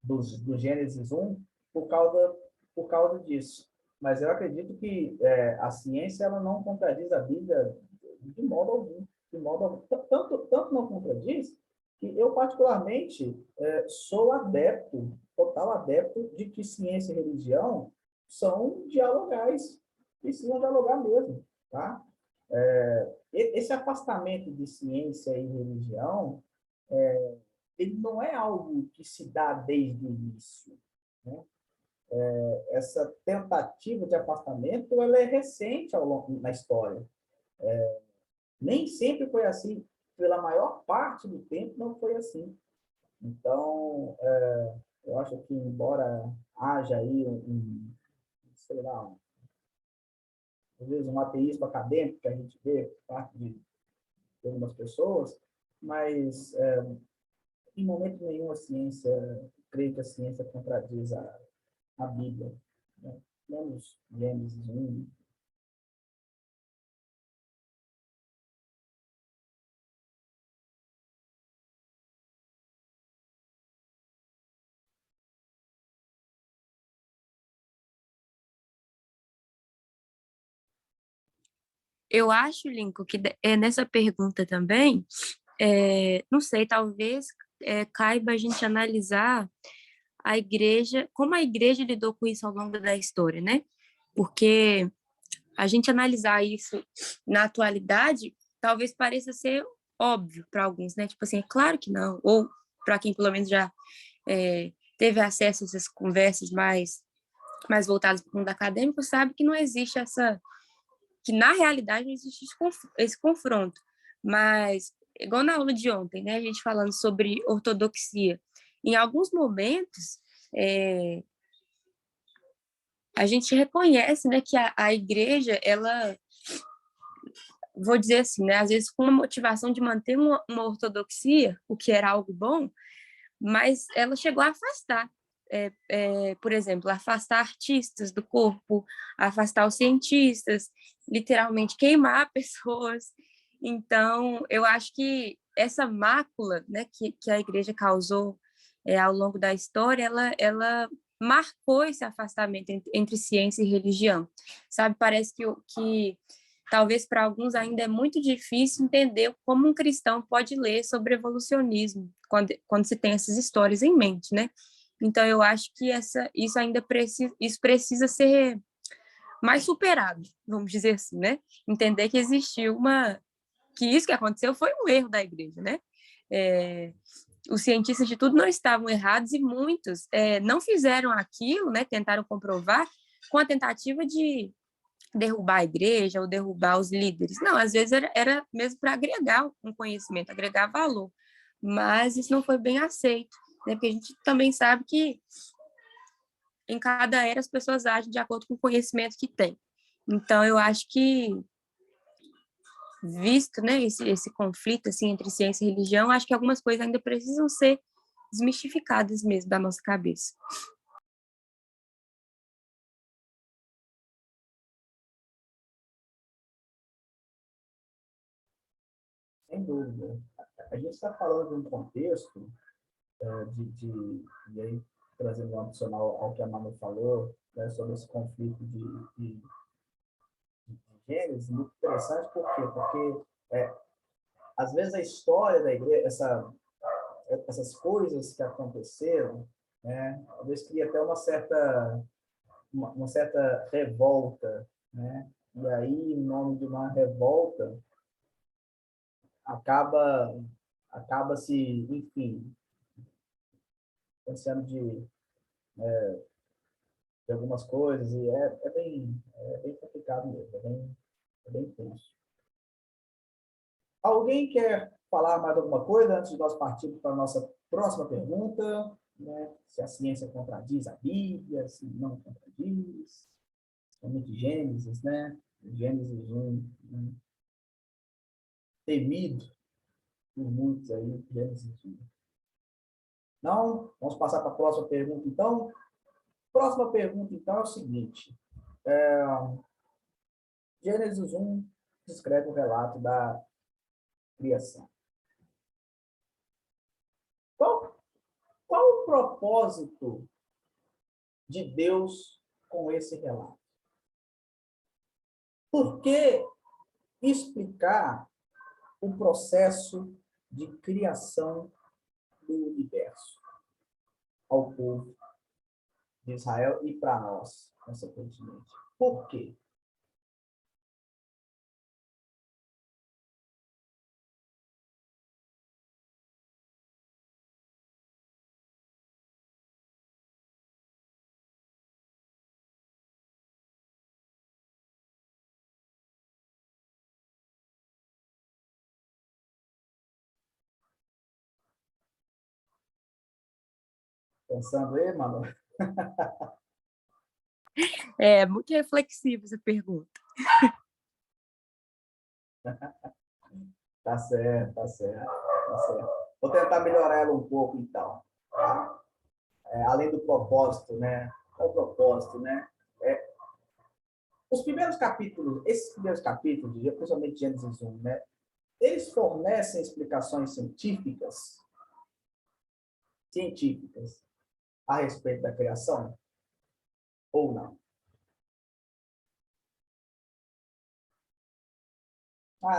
do Gênesis 1 por causa disso. Mas eu acredito que a ciência ela não contradiz a Bíblia de modo algum. De modo algum. Tanto não contradiz que eu, particularmente, sou adepto, total adepto, de que ciência e religião são dialogais, precisam dialogar mesmo. Tá? Esse afastamento de ciência e religião ele não é algo que se dá desde o início, né? Essa tentativa de afastamento, ela é recente ao longo na história. Nem sempre foi assim, pela maior parte do tempo não foi assim. Então, eu acho que, embora haja aí sei lá, às vezes um ateísmo acadêmico que a gente vê por parte de algumas pessoas, mas em momento nenhum a ciência, creio que a ciência contradiz a Bíblia, né? Menos Gênesis 1. Eu acho, Lincoln, que nessa pergunta também, não sei, talvez caiba a gente analisar a igreja, como a igreja lidou com isso ao longo da história, né? Porque a gente analisar isso na atualidade, talvez pareça ser óbvio para alguns, né? Tipo assim, é claro que não. Ou para quem pelo menos já teve acesso a essas conversas mais voltadas para o mundo acadêmico, sabe que não existe que na realidade não existe esse confronto. Mas, igual na aula de ontem, né? A gente falando sobre ortodoxia, em alguns momentos, a gente reconhece, né, que a igreja, ela, vou dizer assim, né, às vezes com a motivação de manter uma ortodoxia, o que era algo bom, mas ela chegou a afastar, por exemplo, afastar artistas do corpo, afastar os cientistas, literalmente queimar pessoas. Então, eu acho que essa mácula, né, que a igreja causou ao longo da história, ela marcou esse afastamento entre ciência e religião, sabe? Parece que talvez para alguns ainda é muito difícil entender como um cristão pode ler sobre evolucionismo quando se tem essas histórias em mente, né? Então eu acho que isso precisa ser mais superado, vamos dizer assim, né? Entender que existiu que isso que aconteceu foi um erro da igreja, né? Os cientistas de tudo não estavam errados e muitos não fizeram aquilo, né? Tentaram comprovar com a tentativa de derrubar a igreja ou derrubar os líderes. Não, às vezes era mesmo para agregar um conhecimento, agregar valor. Mas isso não foi bem aceito, né? Porque a gente também sabe que em cada era as pessoas agem de acordo com o conhecimento que têm. Então, eu acho que, visto, né, esse conflito assim, entre ciência e religião, acho que algumas coisas ainda precisam ser desmistificadas mesmo da nossa cabeça. Sem dúvida. A gente está falando de um contexto e aí trazendo um adicional ao que a Manu falou, né, sobre esse conflito de gêneros, muito interessante, por quê? Porque, às vezes, a história da igreja, essas coisas que aconteceram, né, talvez cria até uma certa revolta, né? E aí, em nome de uma revolta, acaba, acaba se, enfim, pensando de algumas coisas, e é bem complicado mesmo, é bem tenso. Alguém quer falar mais alguma coisa antes de nós partirmos para a nossa próxima pergunta? Né? Se a ciência contradiz a Bíblia, se não contradiz, somente Gênesis, né? Gênesis 1, né? Temido por muitos aí, Gênesis 1. Não? Vamos passar para a próxima pergunta, então? Próxima pergunta, então, é o seguinte. Gênesis 1 descreve o relato da criação. Qual, qual o propósito de Deus com esse relato? Por que explicar o processo de criação do universo ao povo de Israel e para nós, consequentemente? Por quê? Pensando aí, mano? É muito reflexiva essa pergunta. Tá certo, tá certo, tá certo. Vou tentar melhorar ela um pouco, então. Tá? Além do propósito, né? Qual o propósito, né? Os primeiros capítulos, esses primeiros capítulos, principalmente Gênesis 1, né? Eles fornecem explicações científicas a respeito da criação ou não?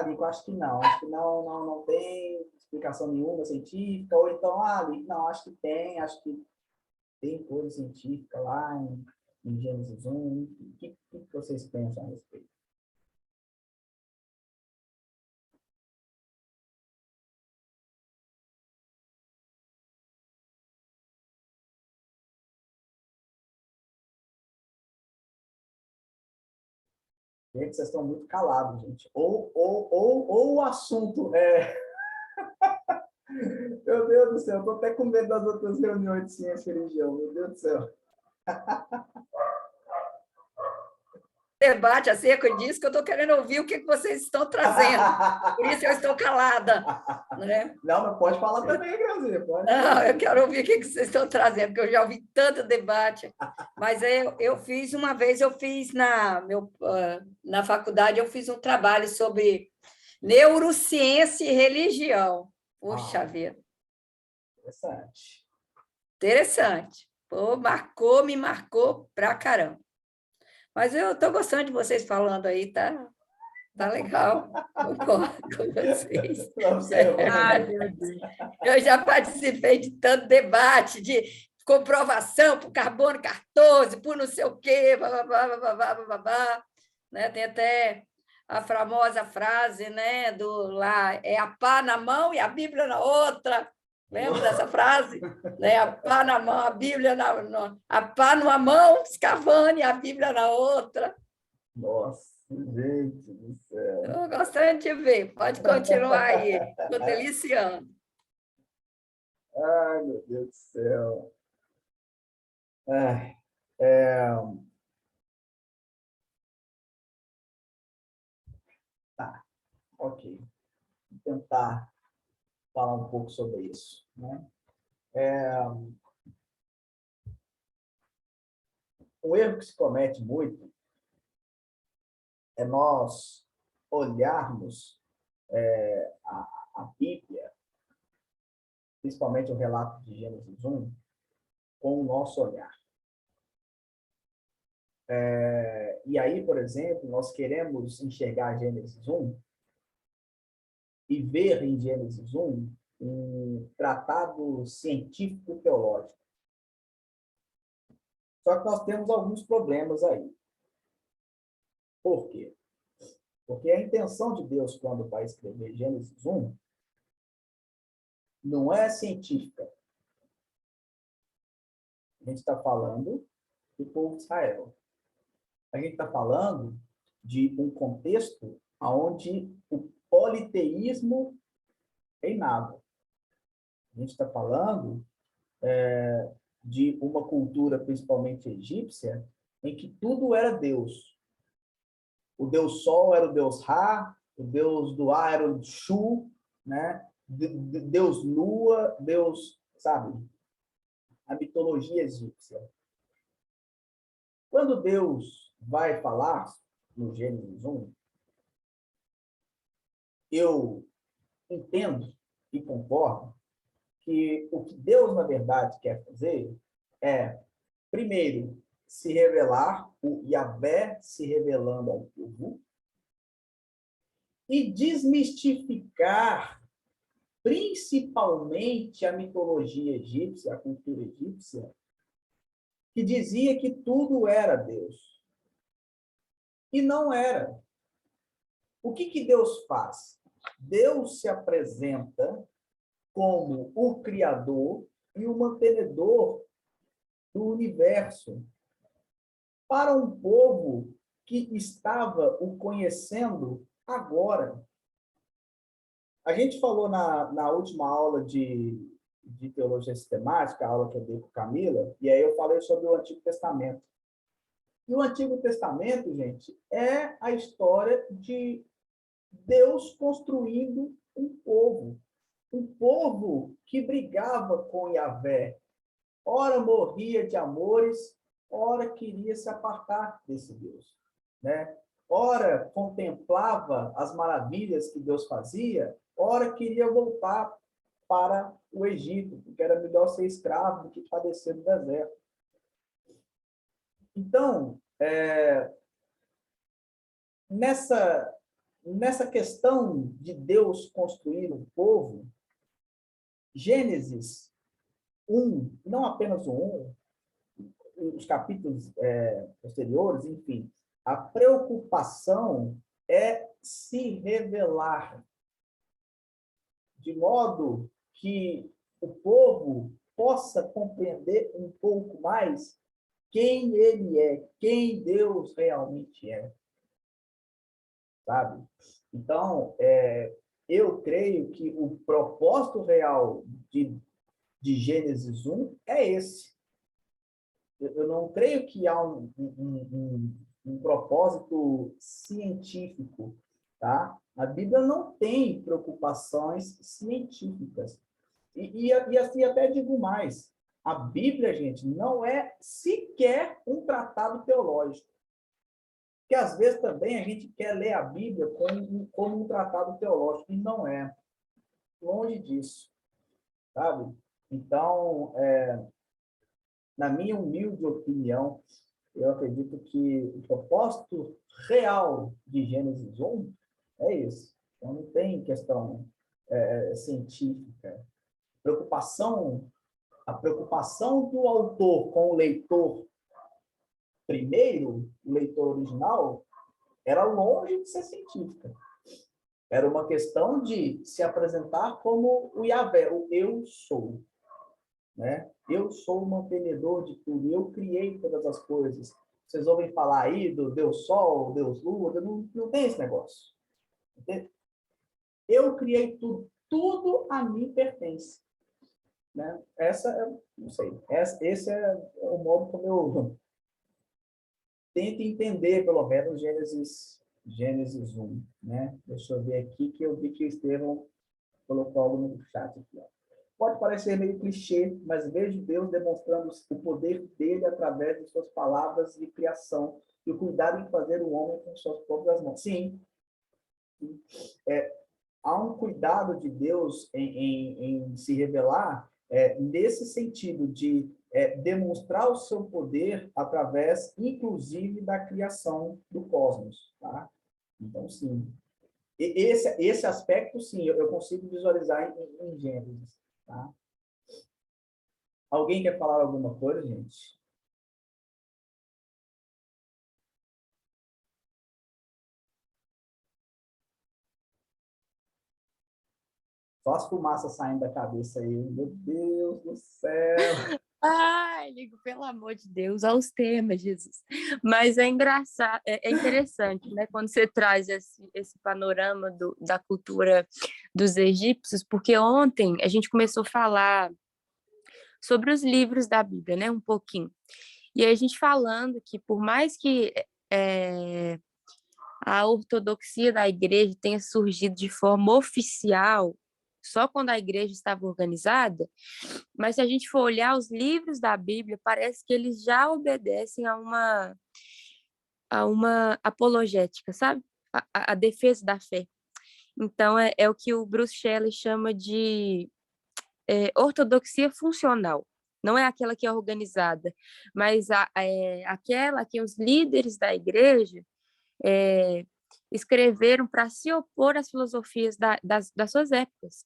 Lico, acho que não. Acho que não tem explicação nenhuma científica. Ou então, Lico, não, acho que tem. Acho que tem coisa científica lá em Gênesis 1. O que vocês pensam a respeito? Gente, vocês estão muito calados, gente. Ou o assunto é... Meu Deus do céu, estou até com medo das outras reuniões de ciência e religião. Meu Deus do céu. Debate acerca disso, que eu estou querendo ouvir o que vocês estão trazendo. Por isso eu estou calada. Né? Não, mas pode falar também, Grazi. Não, eu quero ouvir o que vocês estão trazendo, porque eu já ouvi tanto debate. Mas eu fiz uma vez, na faculdade, eu fiz um trabalho sobre neurociência e religião. Puxa vida. Interessante. Interessante. Pô, me marcou pra caramba. Mas eu estou gostando de vocês falando aí, tá? Tá legal. Concordo com vocês. Ai, meu Deus. Eu já participei de tanto debate, de comprovação por carbono 14, por não sei o quê, né? Tem até a famosa frase, né, do lá, é a pá na mão e a Bíblia na outra. Lembra dessa frase? Né? A pá na mão, a Bíblia a pá numa mão, escavando, e a Bíblia na outra. Nossa, gente do céu. Estou gostando de ver. Pode continuar aí. Estou deliciando. Ai, meu Deus do céu. Tá, ok. Vou tentar falar um pouco sobre isso, né? Um erro que se comete muito é nós olharmos a Bíblia, principalmente o relato de Gênesis 1, com o nosso olhar. E aí, por exemplo, nós queremos enxergar Gênesis 1 e ver em Gênesis 1 um tratado científico-teológico. Só que nós temos alguns problemas aí. Por quê? Porque a intenção de Deus, quando vai escrever Gênesis 1, não é científica. A gente está falando do povo de Israel. A gente está falando de um contexto onde o politeísmo reinava. A gente está falando de uma cultura, principalmente egípcia, em que tudo era Deus. O Deus Sol era o Deus Ra, o Deus do ar era o Shu, né? Deus Lua, Deus, sabe? A mitologia egípcia. Quando Deus vai falar no Gênesis 1, eu entendo e concordo que o que Deus, na verdade, quer fazer é, primeiro, se revelar, o Yahvé se revelando ao povo, e desmistificar principalmente a mitologia egípcia, a cultura egípcia, que dizia que tudo era Deus. E não era. O que Deus faz? Deus se apresenta como o Criador e o mantenedor do universo para um povo que estava o conhecendo agora. A gente falou na última aula de de Teologia Sistemática, a aula que eu dei com Camila, e aí eu falei sobre o Antigo Testamento. E o Antigo Testamento, gente, é a história de Deus construindo um povo que brigava com Yahvé. Ora morria de amores, ora queria se apartar desse Deus, né? Ora contemplava as maravilhas que Deus fazia, ora queria voltar para o Egito, porque era melhor ser escravo do que padecer no deserto. Então, nessa questão de Deus construir um povo, Gênesis 1, não apenas o 1, os capítulos posteriores, enfim, a preocupação é se revelar, de modo que o povo possa compreender um pouco mais quem ele é, quem Deus realmente é. Sabe? Então, eu creio que o propósito real de Gênesis 1 é esse. Eu não creio que há um propósito científico, tá? A Bíblia não tem preocupações científicas. E assim, até digo mais, a Bíblia, gente, não é sequer um tratado teológico. Porque, às vezes, também a gente quer ler a Bíblia como um tratado teológico, e não é. Longe disso, sabe? Então, na minha humilde opinião, eu acredito que o propósito real de Gênesis 1 é esse. Então, não tem questão científica. A preocupação do autor com o leitor primeiro, o leitor original, era longe de ser científica. Era uma questão de se apresentar como o Yahvé, o eu sou. Né? Eu sou o mantenedor de tudo, eu criei todas as coisas. Vocês ouvem falar aí do Deus Sol, Deus Lua, não tem esse negócio. Entende? Eu criei tudo, tudo a mim pertence. Né? Não sei, esse é o modo como eu tento entender, pelo menos, Gênesis 1. Né? Deixa eu ver aqui, que eu vi que o Estevão colocou algo no chat aqui. Ó. Pode parecer meio clichê, mas vejo Deus demonstrando o poder dele através de suas palavras de criação e o cuidado em fazer o homem com suas próprias mãos. Sim, há um cuidado de Deus em se revelar nesse sentido de demonstrar o seu poder através, inclusive, da criação do cosmos. Tá? Então, sim. Esse aspecto, sim, eu consigo visualizar em Gênesis. Tá? Alguém quer falar alguma coisa, gente? Só as fumaças saindo da cabeça aí. Meu Deus do céu! Ai, ligo, pelo amor de Deus, aos temas, Jesus. Mas é engraçado, é interessante, né? Quando você traz esse panorama da cultura dos egípcios, porque ontem a gente começou a falar sobre os livros da Bíblia, né? Um pouquinho. E aí a gente falando que por mais que a ortodoxia da igreja tenha surgido de forma oficial, só quando a igreja estava organizada, mas se a gente for olhar os livros da Bíblia, parece que eles já obedecem a uma apologética, sabe? A defesa da fé. Então, é o que o Bruce Shelley chama de ortodoxia funcional. Não é aquela que é organizada, mas aquela que os líderes da igreja escreveram para se opor às filosofias das suas épocas.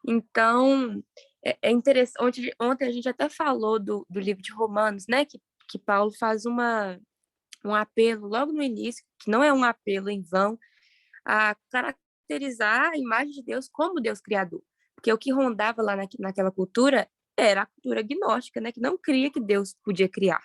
Então, é interessante. Ontem a gente até falou do livro de Romanos, né? Que Paulo faz um apelo logo no início, que não é um apelo em vão, a caracterizar a imagem de Deus como Deus criador. Porque o que rondava lá naquela cultura era a cultura gnóstica, né? Que não cria que Deus podia criar.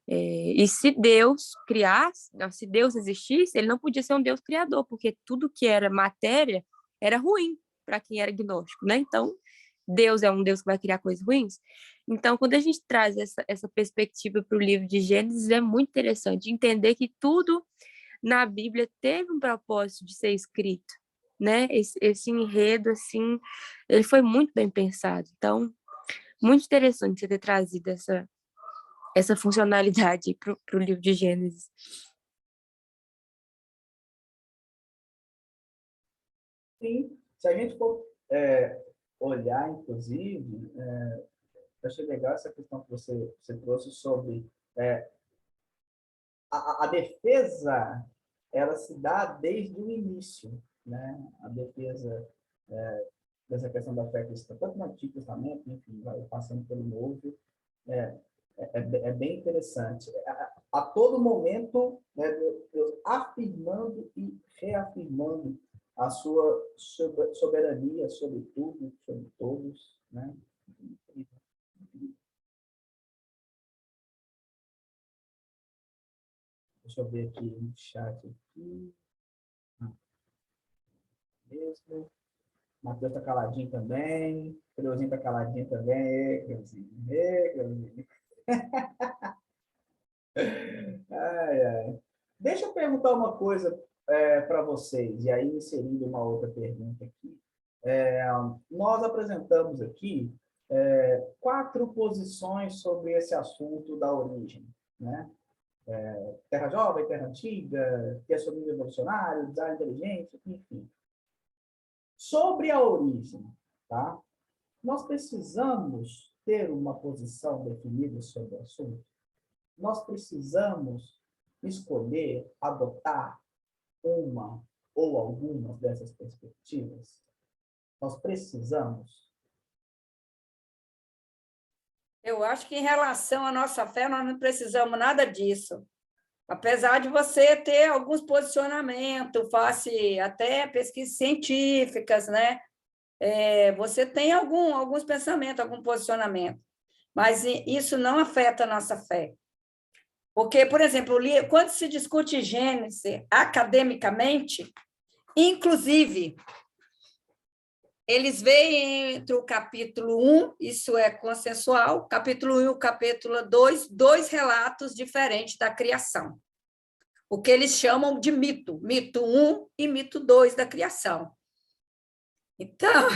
E se Deus criasse, se Deus existisse, ele não podia ser um Deus criador, porque tudo que era matéria era ruim para quem era gnóstico, né? Então, Deus é um Deus que vai criar coisas ruins. Então, quando a gente traz essa perspectiva para o livro de Gênesis, é muito interessante entender que tudo na Bíblia teve um propósito de ser escrito, né? Esse enredo, assim, ele foi muito bem pensado. Então, muito interessante você ter trazido essa funcionalidade para o livro de Gênesis. Sim, se a gente for olhar, inclusive, eu achei legal essa questão que você trouxe sobre a defesa, ela se dá desde o início, né? A defesa dessa questão da fé cristã, tanto no Antigo Testamento, enfim, vai passando pelo Novo, é, é bem interessante. A todo momento, né, Deus afirmando e reafirmando a sua soberania sobre tudo, sobre todos, né? Deixa eu ver aqui no chat aqui. Mesmo. Matheus está caladinho também. Creuzinho está caladinho também. Creuzinho. Creuzinho. Ai, ai. Deixa eu perguntar uma coisa para vocês, e aí inserindo uma outra pergunta aqui. Nós apresentamos aqui 4 posições sobre esse assunto da origem, né? Terra jovem, terra antiga, criacionismo evolucionário, design inteligente, enfim. Sobre a origem, tá? Nós precisamos ter uma posição definida sobre o assunto. Nós precisamos escolher, adotar uma ou algumas dessas perspectivas. Nós precisamos. Eu acho que em relação à nossa fé, nós não precisamos nada disso. Apesar de você ter alguns posicionamentos, face até pesquisas científicas, né? Você tem alguns pensamentos, algum posicionamento, mas isso não afeta a nossa fé. Porque, por exemplo, quando se discute Gênesis academicamente, inclusive, eles veem entre o capítulo 1, isso é consensual, capítulo 1 e o capítulo 2, 2 relatos diferentes da criação. O que eles chamam de mito, mito 1 e mito 2 da criação. Então,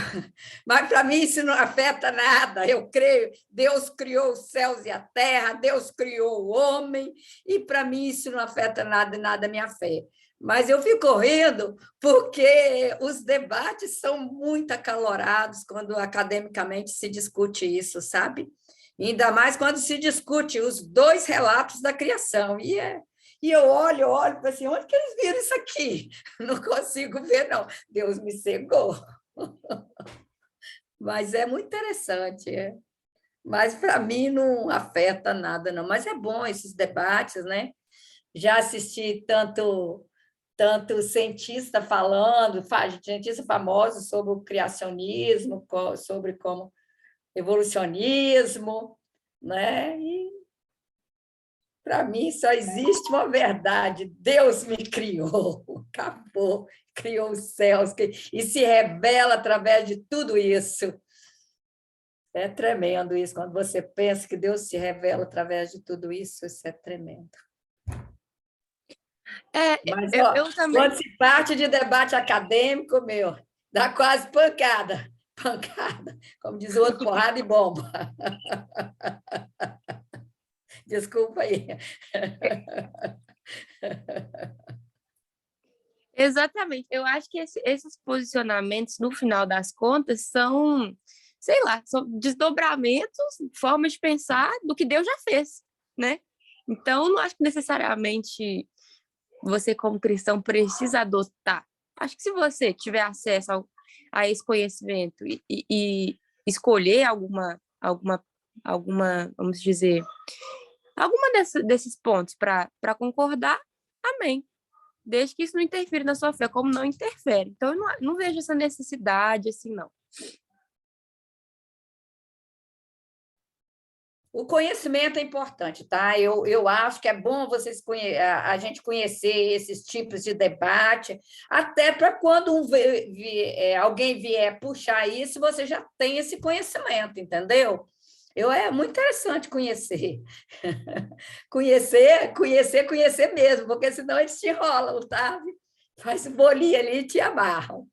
mas para mim isso não afeta nada, eu creio, Deus criou os céus e a terra, Deus criou o homem, e para mim isso não afeta nada a minha fé. Mas eu fico rindo porque os debates são muito acalorados quando academicamente se discute isso, sabe? Ainda mais quando se discute os 2 relatos da criação, e eu olho assim, onde que eles viram isso aqui? Não consigo ver, não. Deus me cegou. Mas é muito interessante, Mas para mim não afeta nada, não. Mas é bom esses debates, né? Já assisti tanto cientista falando, cientista famoso sobre o criacionismo, sobre como evolucionismo, né? E para mim só existe uma verdade: Deus me criou, acabou, criou os céus e se revela através de tudo isso. É tremendo isso, quando você pensa que Deus se revela através de tudo isso, isso é tremendo. Mas, eu também. quando se parte de debate acadêmico, dá quase pancada, como diz o outro, porrada e bomba. Desculpa aí. Exatamente. Eu acho que esses posicionamentos, no final das contas, são, sei lá, são desdobramentos, formas de pensar do que Deus já fez, né? Então, não acho que necessariamente você, como cristão, precisa adotar. Acho que se você tiver acesso a esse conhecimento e escolher alguma, vamos dizer, alguma desses pontos para concordar, amém. Desde que isso não interfira na sua fé, como não interfere. Então, eu não vejo essa necessidade assim, não. O conhecimento é importante, tá? Eu acho que é bom a gente conhecer esses tipos de debate, até para quando alguém vier puxar isso, você já tem esse conhecimento, entendeu? É muito interessante conhecer. Conhecer mesmo, porque senão eles te enrolam, sabe? Faz bolinha ali e te amarram.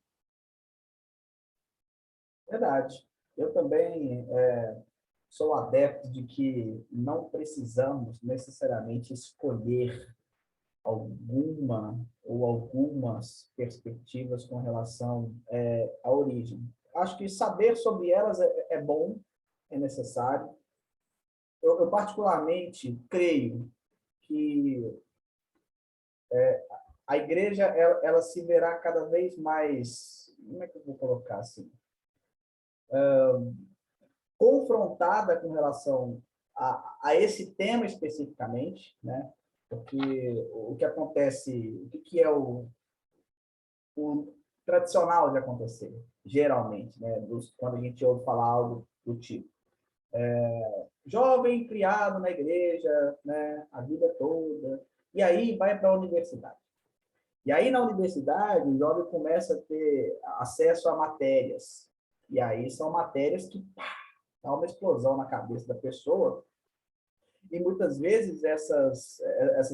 Verdade. Eu também sou adepto de que não precisamos necessariamente escolher alguma ou algumas perspectivas com relação à origem. Acho que saber sobre elas é bom, é necessário. Eu particularmente creio que a igreja ela se verá cada vez mais, como é que eu vou colocar assim, confrontada com relação a esse tema especificamente, né? Porque o que acontece, o que é o tradicional de acontecer, geralmente, né? Quando a gente ouve falar algo do tipo. Jovem criado na igreja, né? A vida toda, e aí vai para a universidade. E aí, na universidade, o jovem começa a ter acesso a matérias. E aí são matérias que dá uma explosão na cabeça da pessoa. E muitas vezes essas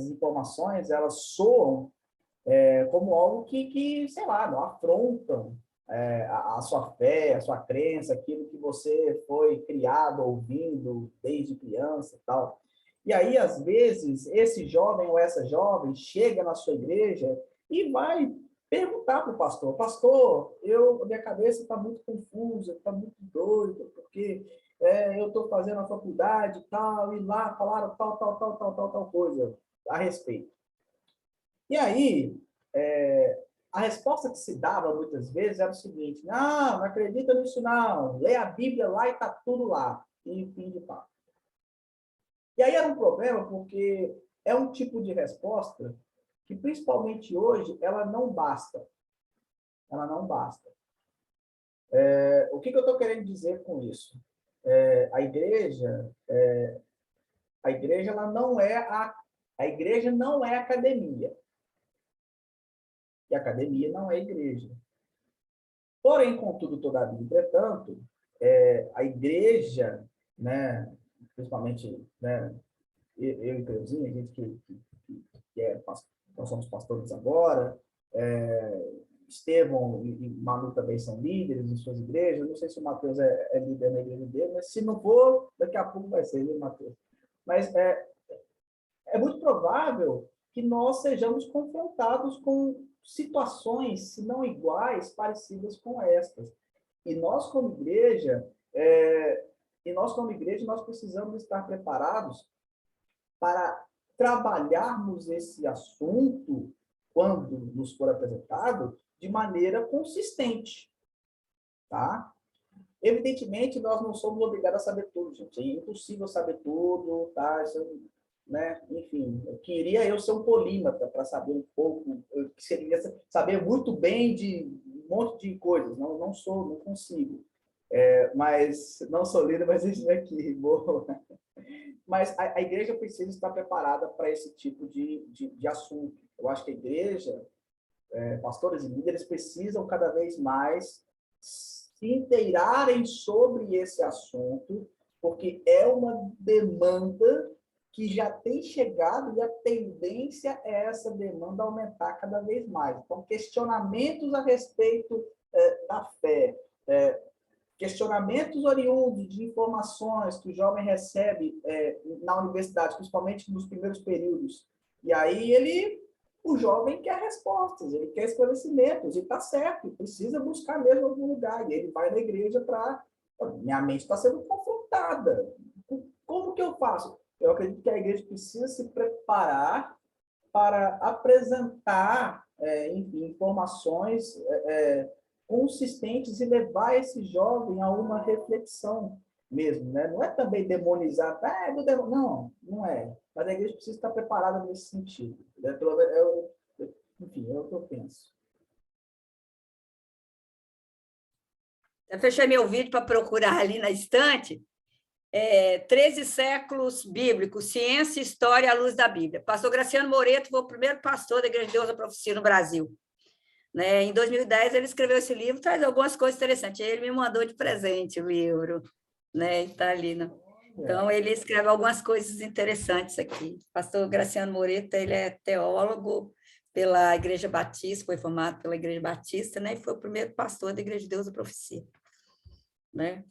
informações, elas soam como algo que, sei lá, não afrontam a sua fé, a sua crença, aquilo que você foi criado ouvindo desde criança e tal. E aí, às vezes, esse jovem ou essa jovem chega na sua igreja e vai perguntar para o pastor: pastor, minha cabeça está muito confusa, está muito doida, porque eu estou fazendo a faculdade e tal, e lá falaram tal coisa a respeito. E aí, a resposta que se dava muitas vezes era o seguinte: não acredita nisso não, lê a Bíblia lá e está tudo lá, e fim de papo. E aí era um problema, porque é um tipo de resposta que, principalmente hoje, ela não basta. Ela não basta. O que eu estou querendo dizer com isso? A igreja ela não é a igreja não é academia. E a academia não é igreja. Porém, contudo, todavia, entretanto, a igreja, né, principalmente, né, eu e Creuzinho, a gente nós somos pastores agora, Estevão e Manu também são líderes em suas igrejas. Não sei se o Matheus é líder na igreja dele, mas se não for, daqui a pouco vai ser, viu, Matheus? Mas é muito provável que nós sejamos confrontados com situações, se não iguais, parecidas com estas. E nós, como igreja, nós precisamos estar preparados para trabalharmos esse assunto, quando nos for apresentado, de maneira consistente, tá? Evidentemente, nós não somos obrigados a saber tudo, gente. É impossível saber tudo, tá? Isso, né? Enfim, eu queria ser um polímata para saber um pouco, eu queria saber muito bem de um monte de coisas. Não sou, não consigo. Mas não sou líder, mas isso aqui, boa. Mas a igreja precisa estar preparada para esse tipo de assunto. Eu acho que a igreja, pastores e líderes, precisam cada vez mais se inteirarem sobre esse assunto, porque é uma demanda que já tem chegado e a tendência é essa demanda aumentar cada vez mais. Então, questionamentos a respeito da fé, questionamentos oriundos de informações que o jovem recebe na universidade, principalmente nos primeiros períodos. E aí o jovem quer respostas, ele quer esclarecimentos, e está certo, precisa buscar mesmo algum lugar. E ele vai na igreja para... Minha mente está sendo confrontada. Como que eu faço? Eu acredito que a igreja precisa se preparar para apresentar enfim, informações consistentes e levar esse jovem a uma reflexão mesmo, né? Não é também demonizar, não é. Mas a igreja precisa estar preparada nesse sentido. Né? Enfim, é o que eu penso. Eu fechei meu vídeo para procurar ali na estante, 13 séculos bíblicos, ciência e história à luz da Bíblia. Pastor Graciano Moreto foi o primeiro pastor da Igreja de Deus da Profecia no Brasil. Né? Em 2010, ele escreveu esse livro, traz algumas coisas interessantes. Ele me mandou de presente o livro, né? Está ali. Né? Então, ele escreve algumas coisas interessantes aqui. Pastor Graciano Moreto, ele é teólogo pela Igreja Batista, foi formado pela Igreja Batista, né? E foi o primeiro pastor da Igreja de Deus da Profecia. Né?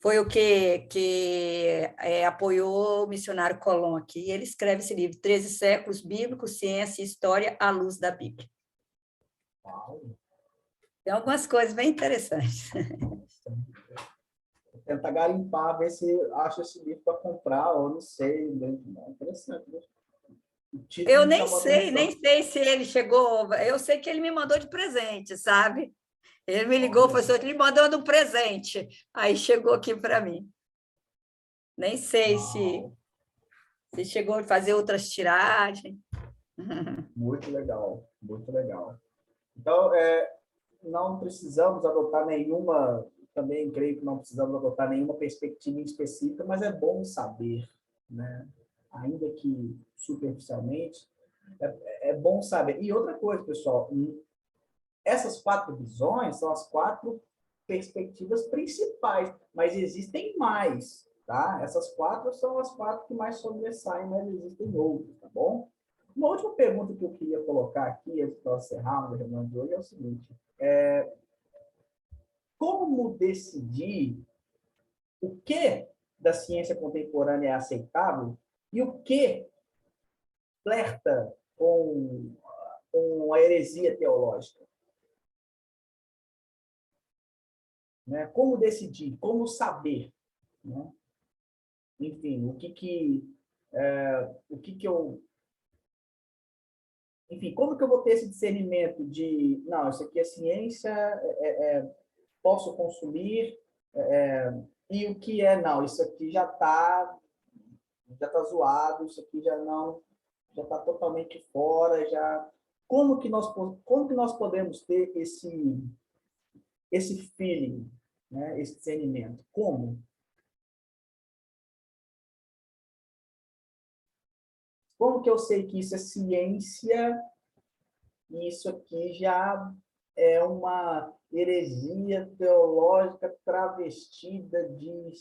Foi o que apoiou o missionário Colomb aqui. Ele escreve esse livro, 13 séculos bíblicos, ciência e história à luz da Bíblia. Uau. Tem algumas coisas bem interessantes. Vou tentar garimpar, ver se acho esse livro para comprar, ou não sei. É interessante, né? Eu nem sei se ele chegou... Eu sei que ele me mandou de presente, sabe? Ele me ligou, falou assim, ele mandando um presente. Aí chegou aqui para mim. Nem sei se chegou a fazer outras tiragens. Muito legal, muito legal. Então, não precisamos adotar nenhuma, também creio que não precisamos adotar nenhuma perspectiva específica, mas é bom saber, né? Ainda que superficialmente, é bom saber. E outra coisa, pessoal, essas 4 visões são as 4 perspectivas principais, mas existem mais, tá? Essas 4 são as 4 que mais sobressaem, mas existem outras, tá bom? Uma última pergunta que eu queria colocar aqui, antes de nós encerrarmos a reunião de hoje, é o seguinte: como decidir o que da ciência contemporânea é aceitável e o que flerta com a heresia teológica? Né? Como decidir? Como saber? Né? Enfim, o que eu... Enfim, como que eu vou ter esse discernimento de, não, isso aqui é ciência, posso consumir, e o que não, isso aqui já tá zoado, isso aqui já está totalmente fora, já... Como que nós podemos ter esse feeling, né? Esse discernimento? Como? Como que eu sei que isso é ciência e isso aqui já é uma heresia teológica travestida de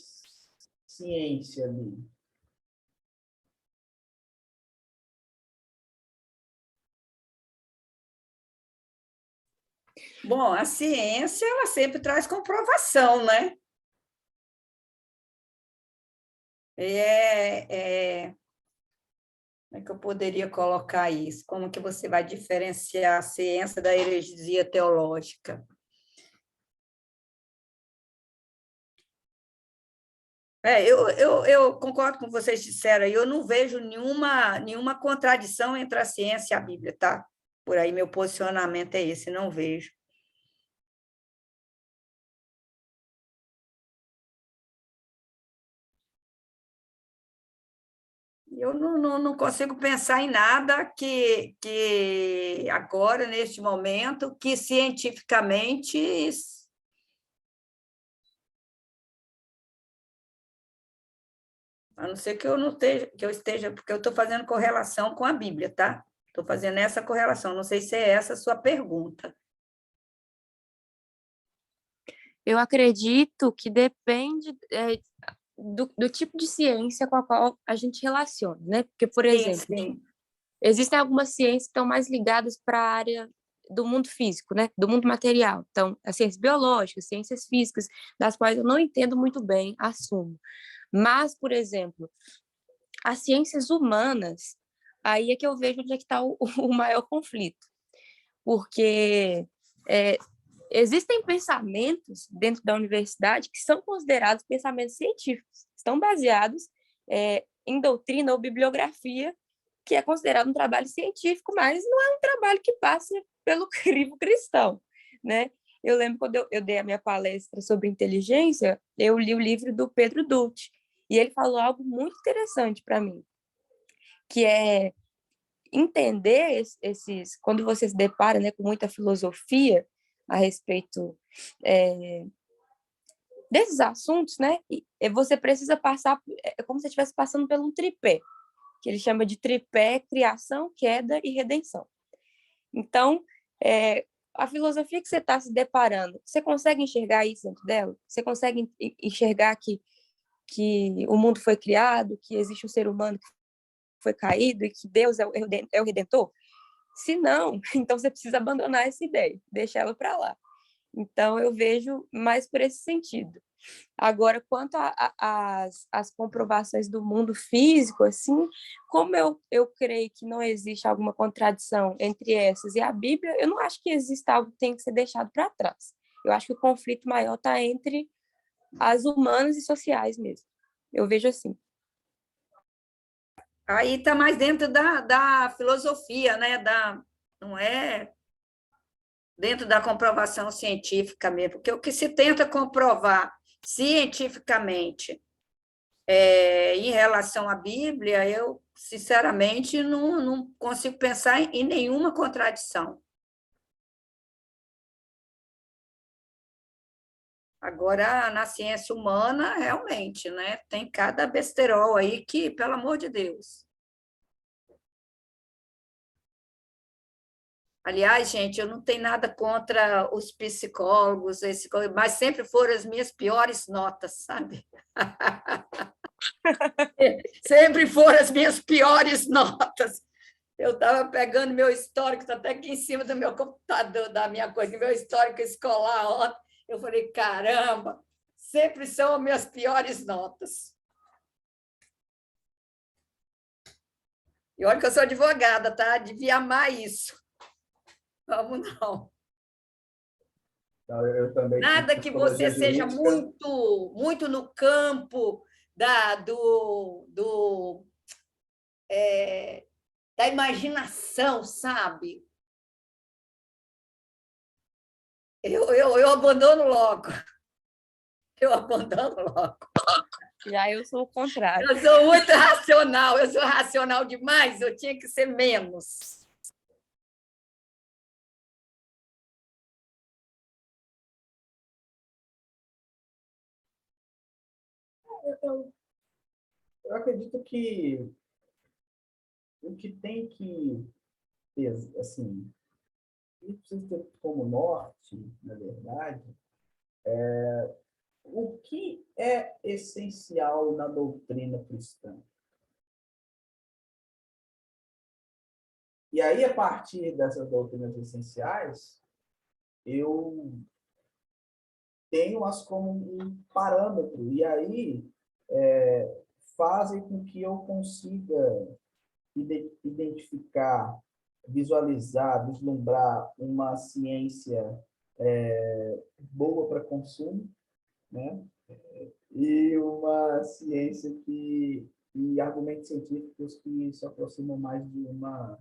ciência ali? Bom, a ciência, ela sempre traz comprovação, né? Como é que eu poderia colocar isso? Como que você vai diferenciar a ciência da heresia teológica? Eu concordo com o que vocês disseram, eu não vejo nenhuma contradição entre a ciência e a Bíblia, tá? Por aí meu posicionamento é esse, não vejo. Eu não consigo pensar em nada que agora, neste momento, que cientificamente... A não ser que eu esteja, porque eu estou fazendo correlação com a Bíblia, tá? Estou fazendo essa correlação, não sei se é essa a sua pergunta. Eu acredito que depende do tipo de ciência com a qual a gente relaciona, né? Porque, por exemplo, Sim. Existem algumas ciências que estão mais ligadas para a área do mundo físico, né? Do mundo material. Então, as ciências biológicas, ciências físicas, das quais eu não entendo muito bem, assumo. Mas, por exemplo, as ciências humanas, aí é que eu vejo onde é que está o maior conflito. Porque existem pensamentos dentro da universidade que são considerados pensamentos científicos, estão baseados em doutrina ou bibliografia, que é considerado um trabalho científico, mas não é um trabalho que passa pelo crivo cristão, né? Eu lembro quando eu dei a minha palestra sobre inteligência, eu li o livro do Pedro Dutti, e ele falou algo muito interessante para mim, que é entender quando você se depara, né, com muita filosofia a respeito desses assuntos, né, você precisa passar, é como se você estivesse passando por um tripé, que ele chama de tripé criação, queda e redenção. Então, a filosofia que você está se deparando, você consegue enxergar isso dentro dela? Você consegue enxergar que o mundo foi criado, que existe um ser humano que foi caído e que Deus é o Redentor? Se não, então você precisa abandonar essa ideia, deixar ela para lá. Então, eu vejo mais por esse sentido. Agora, quanto às comprovações do mundo físico, assim, como eu creio que não existe alguma contradição entre essas e a Bíblia, eu não acho que exista algo que tem que ser deixado para trás. Eu acho que o conflito maior está entre as humanas e sociais mesmo. Eu vejo assim. Aí está mais dentro da filosofia, né? Não é dentro da comprovação científica mesmo, porque o que se tenta comprovar cientificamente em relação à Bíblia, eu, sinceramente, não consigo pensar em nenhuma contradição. Agora, na ciência humana, realmente, né? Tem cada besterol aí que, pelo amor de Deus. Aliás, gente, eu não tenho nada contra os psicólogos, mas sempre foram as minhas piores notas, sabe? Sempre foram as minhas piores notas. Eu estava pegando meu histórico, está até aqui em cima do meu computador, da minha coisa, meu histórico escolar ontem. Eu falei, caramba, sempre são as minhas piores notas. E olha que eu sou advogada, tá? Devia amar isso. Vamos não. Eu também tive Nada que psicologia você seja jurídica. muito no campo da imaginação, sabe? Eu abandono logo. Eu abandono logo. Já eu sou o contrário. Eu sou muito racional, eu sou racional demais, eu tinha que ser menos. Eu acredito que o que tem que ter, assim, o que precisa ter como norte, na verdade, o que é essencial na doutrina cristã. E aí, a partir dessas doutrinas essenciais, eu tenho-as como um parâmetro. E aí, fazem com que eu consiga identificar, visualizar, vislumbrar uma ciência boa para consumo, né? E uma ciência e argumentos científicos que se aproximam mais de uma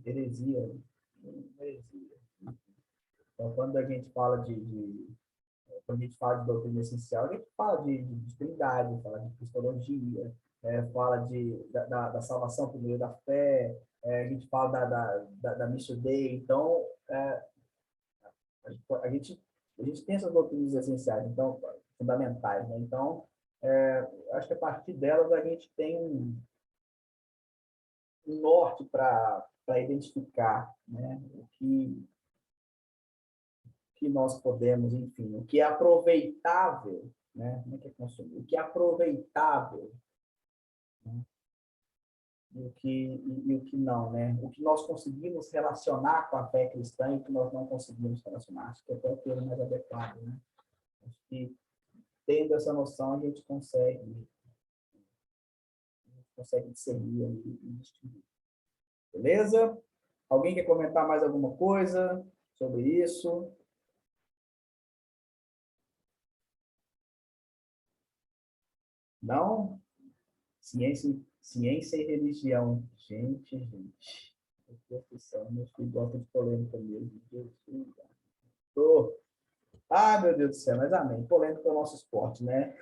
heresia. Então, quando a gente fala quando a gente fala de doutrina essencial, a gente fala de trindade, fala de cristologia, fala da salvação por meio da fé, a gente fala da Missio Dei. Então, a gente tem essas doutrinas essenciais, então, fundamentais. Né? Então, acho que a partir delas a gente tem um norte para identificar, né? O que nós podemos, enfim, o que é aproveitável, né? Não é que é consumir, o que é aproveitável, né? E o que não, né? O que nós conseguimos relacionar com a fé cristã e o que nós não conseguimos relacionar. Acho que é o termo mais adequado, né? Acho que, tendo essa noção, a gente consegue discernir e distinguir. Beleza? Alguém quer comentar mais alguma coisa sobre isso? Não? Ciência e religião. Gente. Meu Deus do céu, meus filhos gostam de polêmica mesmo. Meu Deus do céu, mas amém. Polêmica é o nosso esporte, né?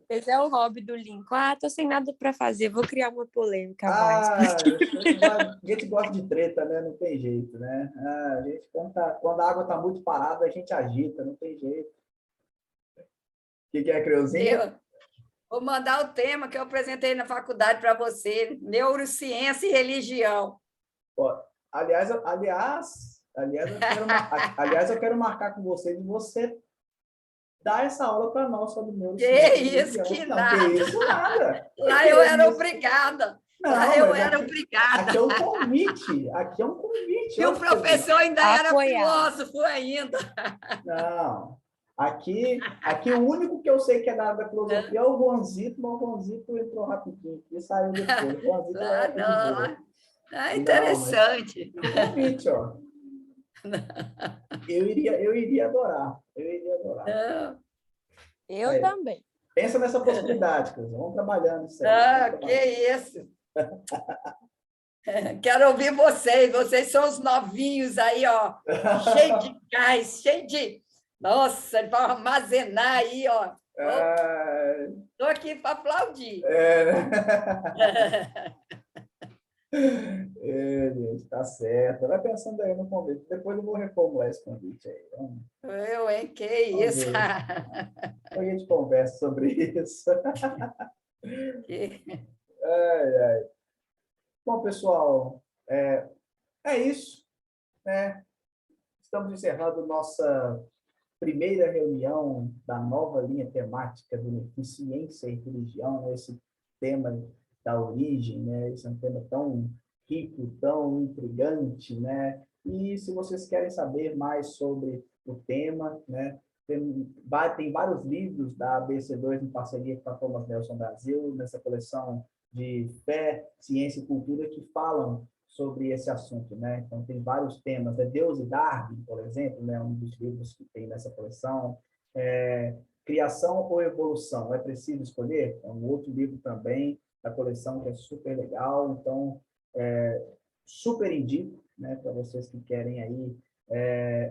Esse é o hobby do Lincoln. Ah, tô sem nada para fazer, vou criar uma polêmica a mais. A gente gosta de treta, né? Não tem jeito, né? A gente, quando a água está muito parada, a gente agita, não tem jeito. O que é, Creuzinha? Vou mandar o tema que eu apresentei na faculdade para você, neurociência e religião. Aliás, eu quero marcar com vocês e você dar essa aula para nós sobre Que neurociência e isso, religião. que Não, nada. que isso, nada. Lá eu era obrigada. Lá eu era obrigada. Aqui é um convite. Aqui é um convite. E o professor ainda era Apoiado. filósofo ainda. Não. Aqui o único que eu sei que é da área da filosofia é o Juanzito, mas o Juanzito entrou rapidinho e saiu depois. O Juanzito É interessante. Não, mas, convite, ó. Eu iria adorar. Não. Eu também. Pensa nessa possibilidade, Cruz. Vamos trabalhando isso aí. Que isso. Quero ouvir vocês. Vocês são os novinhos aí, ó. Cheio de gás, cheio de... Nossa, ele vai armazenar aí, ó. Estou aqui para aplaudir. Gente, tá certo. Vai pensando aí no convite. Depois eu vou reformular esse convite aí. Eu, hein? Que isso? A gente conversa sobre isso. Bom, pessoal, é isso, né? Estamos encerrando nossa primeira reunião da nova linha temática do NEFI, Ciência e Religião, né? Esse tema da origem, né? Esse é um tema tão rico, tão intrigante, né? E se vocês querem saber mais sobre o tema, né? Tem vários livros da ABC2 em parceria com a Thomas Nelson Brasil, nessa coleção de fé, ciência e cultura que falam sobre esse assunto, né? Então, tem vários temas. Deus e Darwin, por exemplo, né? Um dos livros que tem nessa coleção. Criação ou evolução? É preciso escolher? É um outro livro também da coleção que é super legal. Então, super indico, né? Para vocês que querem aí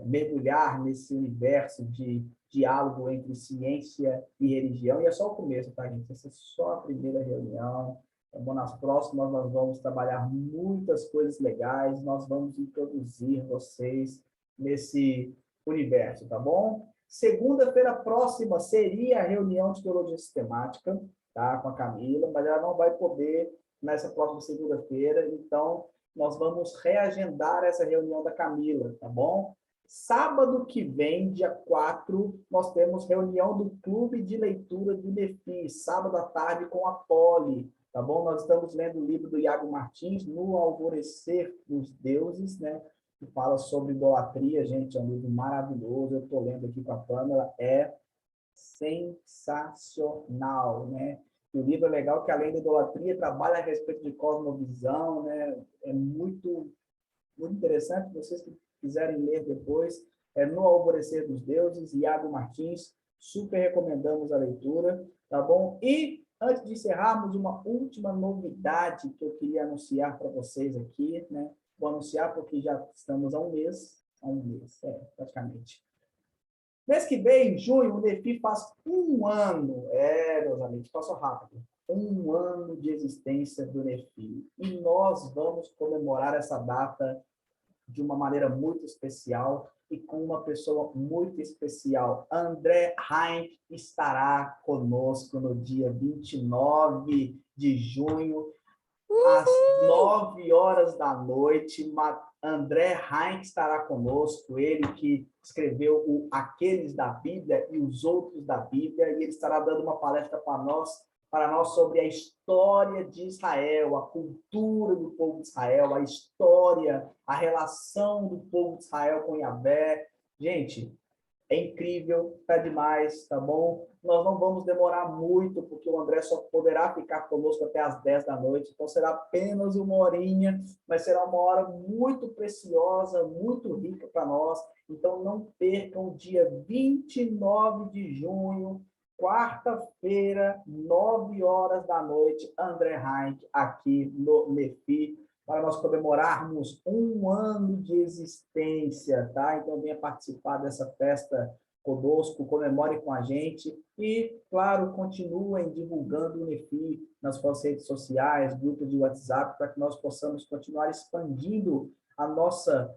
mergulhar nesse universo de diálogo entre ciência e religião. E é só o começo, tá, gente? Essa é só a primeira reunião. Bom, nas próximas nós vamos trabalhar muitas coisas legais, nós vamos introduzir vocês nesse universo, tá bom? Segunda-feira próxima seria a reunião de teologia sistemática, tá? Com a Camila, mas ela não vai poder nessa próxima segunda-feira, então nós vamos reagendar essa reunião da Camila, tá bom? Sábado que vem, dia 4, nós temos reunião do Clube de Leitura do NEFI, sábado à tarde com a Poli. Tá bom? Nós estamos lendo o livro do Iago Martins, No Alvorecer dos Deuses, né? Que fala sobre idolatria, gente, é um livro maravilhoso. Eu estou lendo aqui com a Pamela, é sensacional, né? E o livro é legal que, além da idolatria, trabalha a respeito de cosmovisão, né? É muito, muito interessante. Vocês que quiserem ler depois, No Alvorecer dos Deuses, Iago Martins, super recomendamos a leitura, tá bom? E antes de encerrarmos, uma última novidade que eu queria anunciar para vocês aqui, né? Vou anunciar porque já estamos há um mês, praticamente. Mês que vem, em junho, o NEFI faz 1 ano, meus amigos, passou rápido, 1 ano de existência do NEFI. E nós vamos comemorar essa data de uma maneira muito especial e com uma pessoa muito especial. André Heinck estará conosco no dia 29 de junho, às 9 horas da noite. André Heinck estará conosco, ele que escreveu o Aqueles da Bíblia e os Outros da Bíblia, e ele estará dando uma palestra para nós sobre a história de Israel, a cultura do povo de Israel, a história, a relação do povo de Israel com Yahvé. Gente, é incrível, tá demais, tá bom? Nós não vamos demorar muito, porque o André só poderá ficar conosco até às 10 da noite, então será apenas 1 horinha, mas será uma hora muito preciosa, muito rica para nós. Então não percam, dia 29 de junho, quarta-feira, 9 horas da noite, André Heinck, aqui no NEFI, para nós comemorarmos 1 ano de existência, tá? Então venha participar dessa festa conosco, comemore com a gente e, claro, continuem divulgando o NEFI nas suas redes sociais, grupos de WhatsApp, para que nós possamos continuar expandindo a nossa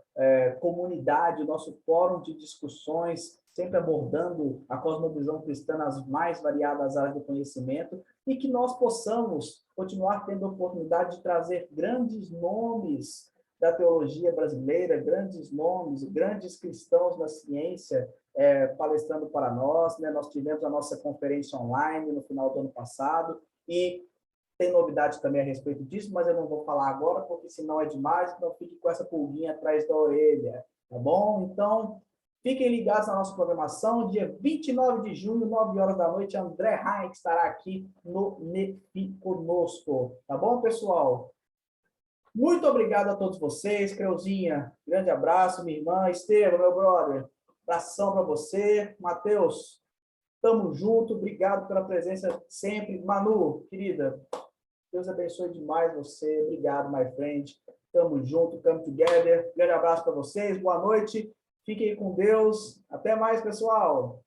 comunidade, o nosso fórum de discussões, sempre abordando a cosmovisão cristã nas mais variadas áreas do conhecimento, e que nós possamos continuar tendo a oportunidade de trazer grandes nomes da teologia brasileira, grandes nomes, grandes cristãos na ciência, palestrando para nós, né? Nós tivemos a nossa conferência online no final do ano passado, e tem novidade também a respeito disso, mas eu não vou falar agora, porque senão é demais, então fique com essa pulguinha atrás da orelha, tá bom? Então, fiquem ligados na nossa programação, dia 29 de junho, 9 horas da noite, André Heinck estará aqui no NEFI conosco, tá bom, pessoal? Muito obrigado a todos vocês, Creuzinha, grande abraço, minha irmã, Estevam, meu brother, abração para você, Matheus, tamo junto, obrigado pela presença sempre, Manu, querida, Deus abençoe demais você, obrigado, my friend, tamo junto, come together, grande abraço para vocês, boa noite, fiquem com Deus, até mais, pessoal.